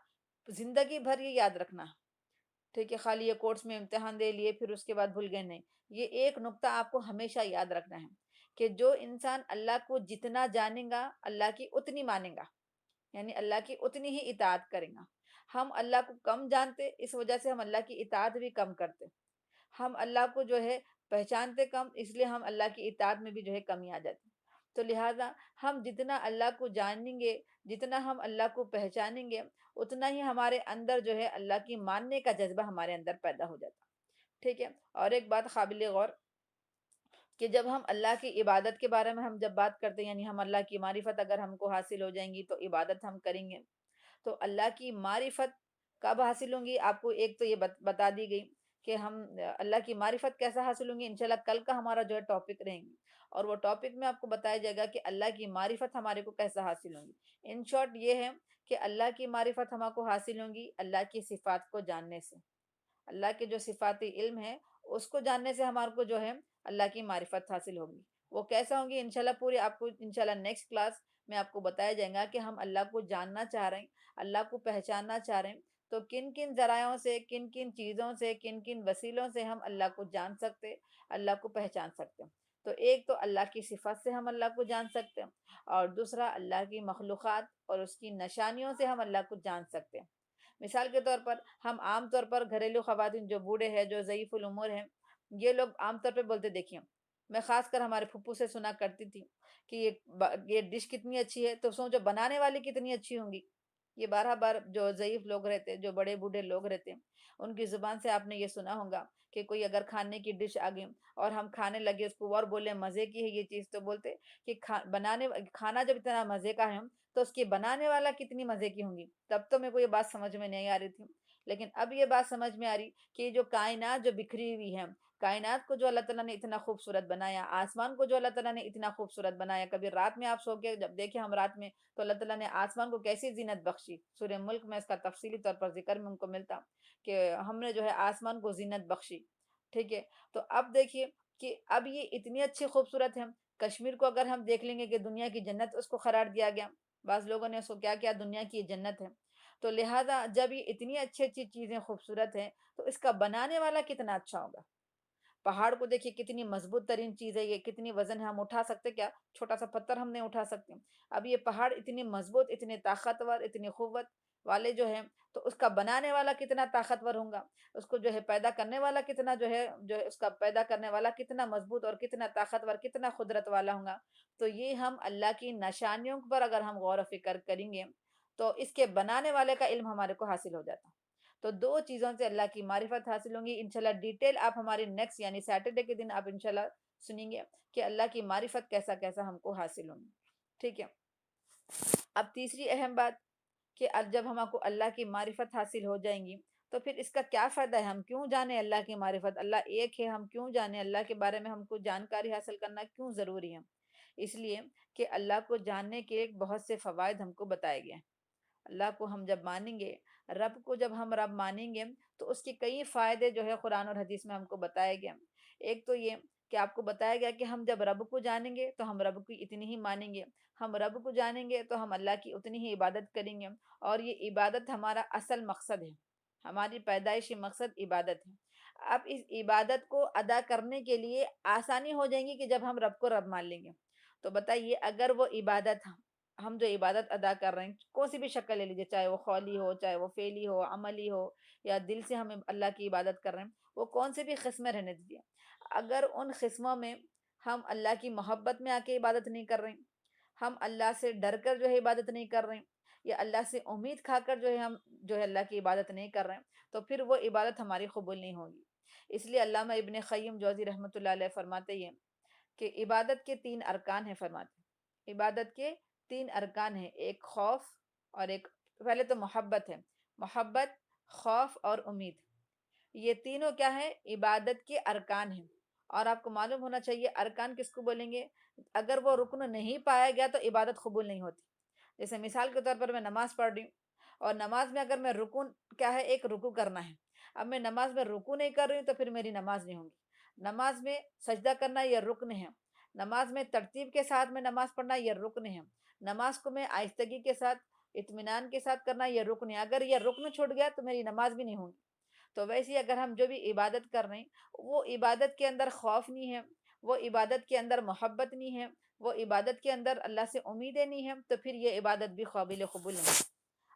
زندگی بھر یہ یاد رکھنا ہے. ٹھیک ہے. خالی یہ کورس میں امتحان دے لیے پھر اس کے بعد بھول گئے نہیں. یہ ایک نقطہ آپ کو ہمیشہ یاد رکھنا ہے کہ جو انسان اللہ کو جتنا جانے گا، اللہ کی اتنی مانے گا، یعنی اللہ کی اتنی ہی اطاعت کرے گا. ہم اللہ کو کم جانتے، اس وجہ سے ہم اللہ کی اطاعت بھی کم کرتے. ہم اللہ کو جو ہے پہچانتے کم، اس لیے ہم اللہ کی اطاعت میں بھی جو ہے کمی آ جاتی. تو لہٰذا ہم جتنا اللہ کو جانیں گے، جتنا ہم اللہ کو پہچانیں گے، اتنا ہی ہمارے اندر جو ہے اللہ کی ماننے کا جذبہ ہمارے اندر پیدا ہو جاتا. ٹھیک ہے. اور ایک بات قابل غور، کہ جب ہم اللہ کی عبادت کے بارے میں ہم جب بات کرتے ہیں، یعنی ہم اللہ کی معرفت اگر ہم کو حاصل ہو جائیں گی تو عبادت ہم کریں گے. تو اللہ کی معرفت کب حاصل ہوں گی؟ آپ کو ایک تو یہ بتا دی گئی کہ ہم اللہ کی معرفت کیسا حاصل ہوں گی. انشاءاللہ کل کا ہمارا جو ہے ٹاپک رہیں گی، اور وہ ٹاپک میں آپ کو بتایا جائے گا کہ اللہ کی معرفت ہمارے کو کیسا حاصل ہوں گی. ان شارٹ یہ ہے کہ اللہ کی معرفت ہمارے کو حاصل ہوں گی اللہ کی صفات کو جاننے سے. اللہ کے جو صفاتی علم ہے اس کو جاننے سے ہمارے کو جو ہے اللہ کی معرفت حاصل ہوگی. وہ کیسا ہوں گی انشاءاللہ پوری آپ کو انشاءاللہ نیکسٹ کلاس میں آپ کو بتایا جائے گا کہ ہم اللہ کو جاننا چاہ رہے ہیں، اللہ کو پہچاننا چاہ رہے ہیں، تو کن کن ذرائعوں سے، کن کن چیزوں سے، کن کن وسیلوں سے ہم اللہ کو جان سکتے، اللہ کو پہچان سکتے ہیں. تو ایک تو اللہ کی صفات سے ہم اللہ کو جان سکتے ہیں، اور دوسرا اللہ کی مخلوقات اور اس کی نشانیوں سے ہم اللہ کو جان سکتے ہیں. مثال کے طور پر ہم عام طور پر گھریلو خواتین جو بوڑھے ہیں، جو ضعیف العمر ہیں، یہ لوگ عام طور پہ بولتے دیکھیے، میں خاص کر ہمارے پھپھو سے سنا کرتی تھی کہ یہ ڈش کتنی اچھی ہے، تو سوچو بنانے والی کتنی اچھی ہوں گی. یہ بارہ بار جو ضعیف لوگ رہتے ہیں، جو بڑے بوڑھے لوگ رہتے ہیں، ان کی زبان سے آپ نے یہ سنا ہوگا کہ کوئی اگر کھانے کی ڈش آ گئی اور ہم کھانے لگے اس کو اور بولے مزے کی ہے یہ چیز، تو بولتے کہ کھانا جب اتنا مزے کا ہے تو اس کی بنانے والا کتنی مزے کی ہوں گی. تب تو میرے کو یہ بات سمجھ میں نہیں آ رہی تھی، لیکن اب یہ بات سمجھ میں آ رہی کہ یہ جو کائنات جو بکھری ہوئی ہے، کائنات کو جو اللہ تعالیٰ نے اتنا خوبصورت بنایا، آسمان کو جو اللہ تعالیٰ نے اتنا خوبصورت بنایا، کبھی رات میں آپ سو کے جب دیکھیں ہم رات میں تو اللہ تعالیٰ نے آسمان کو کیسی زینت بخشی. سورہ ملک میں اس کا تفصیلی طور پر ذکر میں ان کو ملتا کہ ہم نے جو ہے آسمان کو زینت بخشی. ٹھیک ہے. تو اب دیکھیے کہ اب یہ اتنی اچھی خوبصورت ہے. کشمیر کو اگر ہم دیکھ لیں گے کہ دنیا کی جنت اس کو قرار دیا گیا، بعض لوگوں نے اس کو کیا کیا دنیا کی جنت ہے. تو لہٰذا جب یہ اتنی اچھی اچھی چیزیں خوبصورت ہیں تو اس کا بنانے والا کتنا اچھا ہوگا. پہاڑ کو دیکھیے کتنی مضبوط ترین چیز ہے، یہ کتنی وزن ہے، ہم اٹھا سکتے کیا؟ چھوٹا سا پتھر ہم نہیں اٹھا سکتے. اب یہ پہاڑ اتنی مضبوط، اتنے طاقتور، اتنی قوت والے جو ہیں، تو اس کا بنانے والا کتنا طاقتور ہوگا، اس کو جو ہے پیدا کرنے والا کتنا جو ہے اس کا پیدا کرنے والا کتنا مضبوط اور کتنا طاقتور، کتنا قدرت والا ہوگا. تو یہ ہم اللہ کی نشانیوں پر اگر ہم غور و فکر کریں گے تو اس کے بنانے والے کا علم ہمارے کو حاصل ہو جاتا. تو دو چیزوں سے اللہ کی معرفت حاصل ہوں گی. انشاءاللہ ڈیٹیل آپ ہمارے نیکسٹ یعنی سیٹرڈے کے دن آپ انشاءاللہ سنیں گے کہ اللہ کی معرفت کیسا کیسا ہم کو حاصل ہوں گی. ٹھیک ہے. اب تیسری اہم بات کہ جب ہم کو اللہ کی معرفت حاصل ہو جائیں گی تو پھر اس کا کیا فائدہ ہے؟ ہم کیوں جانیں اللہ کی معرفت؟ اللہ ایک ہے، ہم کیوں جانیں اللہ کے بارے میں؟ ہم کو جانکاری حاصل کرنا کیوں ضروری ہے؟ اس لیے کہ اللہ کو جاننے کے بہت سے فوائد ہم کو بتائے گئے ہیں۔ اللہ کو ہم جب مانیں گے، رب کو جب ہم رب مانیں گے، تو اس کے کئی فائدے جو ہے قرآن اور حدیث میں ہم کو بتائے گئے۔ ایک تو یہ کہ آپ کو بتایا گیا کہ ہم جب رب کو جانیں گے تو ہم رب کی اتنی ہی مانیں گے، ہم رب کو جانیں گے تو ہم اللہ کی اتنی ہی عبادت کریں گے، اور یہ عبادت ہمارا اصل مقصد ہے، ہماری پیدائشی مقصد عبادت ہے۔ اب اس عبادت کو ادا کرنے کے لیے آسانی ہو جائیں گی کہ جب ہم رب کو رب مان لیں گے۔ تو بتائیے، اگر وہ عبادت ہم جو عبادت ادا کر رہے ہیں، کون سی بھی شکل لے لیجیے، چاہے وہ قولی ہو، چاہے وہ فعلی ہو، عملی ہو، یا دل سے ہم اللہ کی عبادت کر رہے ہیں، وہ کون سے بھی قسمیں رہنے دیجیے، اگر ان قسموں میں ہم اللہ کی محبت میں آ کے عبادت نہیں کر رہے ہیں، ہم اللہ سے ڈر کر جو ہے عبادت نہیں کر رہے ہیں، یا اللہ سے امید کھا کر جو ہے ہم جو ہے اللہ کی عبادت نہیں کر رہے ہیں، تو پھر وہ عبادت ہماری قبول نہیں ہوگی۔ اس لیے علامہ ابن قیم جوزی رحمۃ اللہ علیہ فرماتے ہیں کہ عبادت کے 3 ارکان ہیں، فرماتے ہیں عبادت کے 3 ارکان ہیں، ایک خوف، اور ایک پہلے تو محبت ہے، محبت، خوف اور امید، یہ تینوں کیا ہے؟ عبادت کے ارکان ہیں۔ اور آپ کو معلوم ہونا چاہیے ارکان کس کو بولیں گے؟ اگر وہ رکن نہیں پایا گیا تو عبادت قبول نہیں ہوتی۔ جیسے مثال کے طور پر میں نماز پڑھ رہی ہوں، اور نماز میں اگر میں رکن کیا ہے؟ ایک رکو کرنا ہے، اب میں نماز میں رکو نہیں کر رہی ہوں تو پھر میری نماز نہیں ہوگی۔ نماز میں سجدہ کرنا یہ رکن ہے، نماز میں ترتیب کے ساتھ میں نماز پڑھنا یہ رکن ہے، نماز کو میں آہستگی کے ساتھ اطمینان کے ساتھ کرنا یہ رکن ہے، اگر یہ رکن چھوٹ گیا تو میری نماز بھی نہیں ہوگی۔ تو ویسے ہی اگر ہم جو بھی عبادت کر رہے ہیں، وہ عبادت کے اندر خوف نہیں ہے، وہ عبادت کے اندر محبت نہیں ہے، وہ عبادت کے اندر اللہ سے امیدیں نہیں ہیں، تو پھر یہ عبادت بھی قابل قبول نہیں ہے۔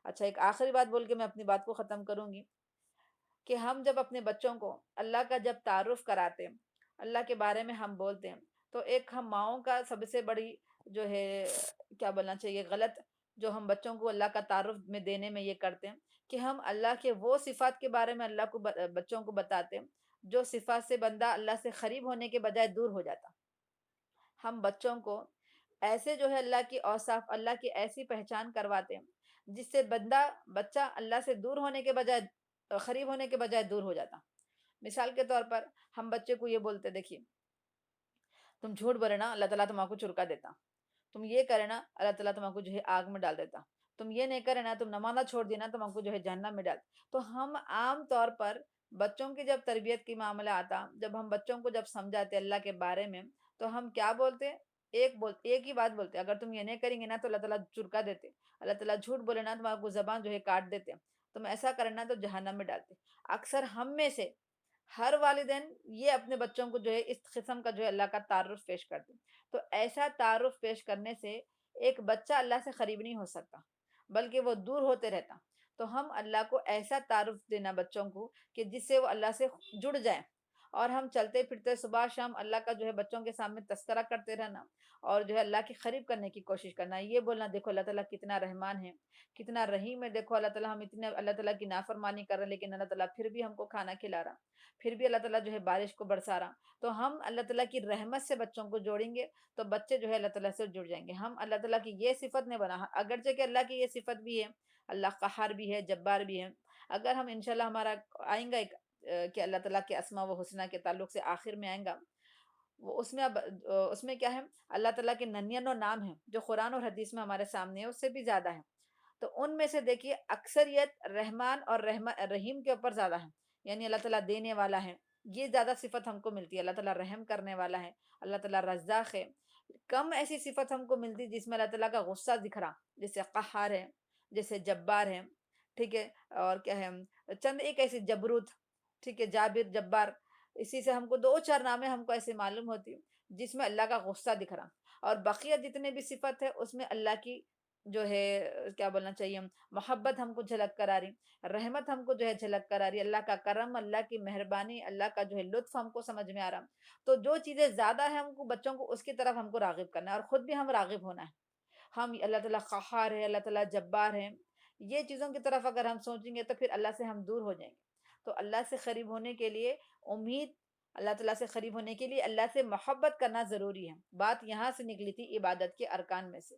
اچھا، ایک آخری بات بول کے میں اپنی بات کو ختم کروں گی، کہ ہم جب اپنے بچوں کو اللہ کا جب تعارف کراتے ہیں، اللہ کے بارے میں ہم بولتے ہیں، تو ایک ہم ماؤں کا سب سے بڑی جو ہے کیا بولنا چاہیے غلط جو ہم بچوں کو اللہ کا تعارف میں دینے میں یہ کرتے ہیں کہ ہم اللہ کے وہ صفات کے بارے میں اللہ کو بچوں کو بتاتے ہیں جو صفات سے بندہ اللہ سے قریب ہونے کے بجائے دور ہو جاتا۔ ہم بچوں کو ایسے جو ہے اللہ کی اوصاف، اللہ کی ایسی پہچان کرواتے ہیں جس سے بچہ اللہ سے دور ہونے کے بجائے قریب ہونے کے بجائے دور ہو جاتا۔ مثال کے طور پر ہم بچے کو یہ بولتے، دیکھیے تم جھوٹ بولے نا اللہ تعالیٰ تم کو چرکا دیتا، تم یہ کرے نا اللہ تعالیٰ تم کو جو ہے آگ میں ڈال دیتا، تم یہ نہیں کرے نا، تم نمازہ چھوڑ دینا تم کو جو ہے جہنم میں ڈال۔ تو ہم عام طور پر بچوں کی جب تربیت کی معاملہ آتا، جب ہم بچوں کو جب سمجھاتے اللہ کے بارے میں، تو ہم کیا بولتے؟ ایک ہی بات بولتے، اگر تم یہ نہیں کریں گے نا تو اللہ تعالیٰ چرکا دیتے، اللہ تعالیٰ جھوٹ بولے نا تم کو زبان جو ہے کاٹ دیتے، تم ایسا کرنا تو جہنم میں ڈالتے۔ اکثر ہم میں سے ہر والدین یہ اپنے بچوں کو جو ہے اس قسم کا جو ہے اللہ کا تعارف پیش کرتے ہیں۔ تو ایسا تعارف پیش کرنے سے ایک بچہ اللہ سے قریب نہیں ہو سکتا، بلکہ وہ دور ہوتے رہتا۔ تو ہم اللہ کو ایسا تعارف دینا بچوں کو کہ جس سے وہ اللہ سے جڑ جائیں، اور ہم چلتے پھرتے صبح شام اللہ کا جو ہے بچوں کے سامنے تذکرہ کرتے رہنا، اور جو ہے اللہ کی قریب کرنے کی کوشش کرنا، یہ بولنا دیکھو اللہ تعالیٰ کتنا رحمان ہے، کتنا رحیم ہے، دیکھو اللہ تعالیٰ ہم اتنے اللہ تعالیٰ کی نافرمانی کر رہے ہیں لیکن اللہ تعالیٰ پھر بھی ہم کو کھانا کھلا رہا، پھر بھی اللہ تعالیٰ جو ہے بارش کو برسا رہا۔ تو ہم اللہ تعالیٰ کی رحمت سے بچوں کو جوڑیں گے تو بچے جو ہے اللہ تعالیٰ سے جڑ جائیں گے۔ ہم اللہ تعالیٰ کی یہ صفت نہیں بنا، اگرچہ کہ اللہ کی یہ صفت بھی ہے، اللہ قہار بھی ہے، جبار بھی ہے، اگر ہم انشاءاللہ ہمارا آئیں گا ایک کہ اللہ تعالیٰ کے اسماء و حسنہ کے تعلق سے آخر میں آئیں گا، وہ اس میں کیا ہے؟ اللہ تعالیٰ کے 99 نام ہیں جو قرآن اور حدیث میں ہمارے سامنے ہے، اس سے بھی زیادہ ہیں۔ تو ان میں سے دیکھیے اکثریت رحمان اور رحیم کے اوپر زیادہ ہے، یعنی اللہ تعالیٰ دینے والا ہے، یہ زیادہ صفت ہم کو ملتی ہے، اللہ تعالیٰ رحم کرنے والا ہے، اللہ تعالیٰ رزاق ہے۔ کم ایسی صفت ہم کو ملتی جس میں اللہ تعالیٰ کا غصہ دکھ رہا، جیسے قہار ہے، جیسے جبار ہے، ٹھیک ہے، اور کیا ہے چند ایک ایسی جبروت، ٹھیک ہے، جابر، جبار، اسی سے ہم کو 2 4 نامیں ہم کو ایسے معلوم ہوتی جس میں اللہ کا غصہ دکھ رہا، اور بقیہ جتنے بھی صفت ہے اس میں اللہ کی جو ہے کیا بولنا چاہیے محبت ہم کو جھلک کر آ رہی، رحمت ہم کو جو ہے جھلک کر آ رہی، اللہ کا کرم، اللہ کی مہربانی، اللہ کا جو ہے لطف ہم کو سمجھ میں آ رہا۔ تو جو چیزیں زیادہ ہیں ہم کو بچوں کو اس کی طرف ہم کو راغب کرنا ہے، اور خود بھی ہم راغب ہونا ہے۔ ہم اللہ تعالیٰ قہار ہے، اللہ تعالیٰ جبار ہے، یہ چیزوں کی طرف اگر ہم سوچیں گے تو پھر اللہ سے ہم دور ہو جائیں گے۔ تو اللہ سے قریب ہونے کے لیے امید، اللہ تعالیٰ سے قریب ہونے کے لیے اللہ سے محبت کرنا ضروری ہے۔ بات یہاں سے نکلی تھی عبادت کے ارکان میں سے۔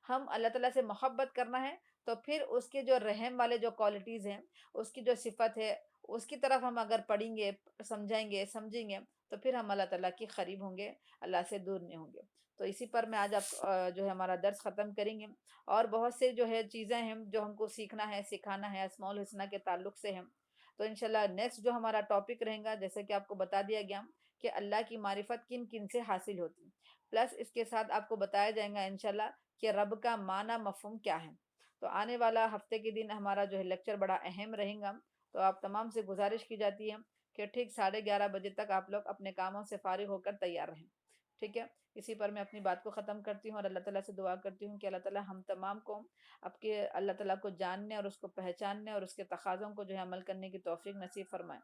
ہم اللہ تعالیٰ سے محبت کرنا ہے تو پھر اس کے جو رحم والے جو کوالٹیز ہیں، اس کی جو صفت ہے، اس کی طرف ہم اگر پڑھیں گے، سمجھیں گے تو پھر ہم اللہ تعالیٰ کے قریب ہوں گے، اللہ سے دور نہیں ہوں گے۔ تو اسی پر میں آج آپ جو ہے ہمارا درس ختم کریں گے، اور بہت سے جو ہے چیزیں ہیں جو ہم کو سیکھنا ہے، سکھانا ہے اسماء الحسنہ کے تعلق سے ہیں۔ تو انشاءاللہ نیکسٹ جو ہمارا ٹاپک رہے گا، جیسے کہ آپ کو بتا دیا گیا کہ اللہ کی معرفت کن کن سے حاصل ہوتی ہے، پلس اس کے ساتھ آپ کو بتایا جائے گا انشاءاللہ کہ رب کا معنی مفہوم کیا ہے۔ تو آنے والا ہفتے کے دن ہمارا جو ہے لیکچر بڑا اہم رہے گا، تو آپ تمام سے گزارش کی جاتی ہے کہ ٹھیک 11:30 بجے تک آپ لوگ اپنے کاموں سے فارغ ہو کر تیار رہیں، ٹھیک ہے؟ اسی پر میں اپنی بات کو ختم کرتی ہوں اور اللہ تعالیٰ سے دعا کرتی ہوں کہ اللہ تعالیٰ ہم تمام کو آپ کے اللہ تعالیٰ کو جاننے اور اس کو پہچاننے اور اس کے تقاضوں کو جو ہے عمل کرنے کی توفیق نصیب فرمائے۔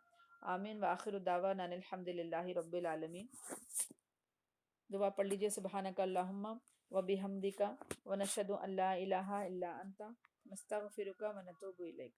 آمین وآخر دعوانا ان الحمد للہ رب العالمین۔ دعا پڑھ لیجئے۔ سبحانک اللہم وبحمدک ونشہد ان لا الہ الا انت نستغفرک ونتوب الیک۔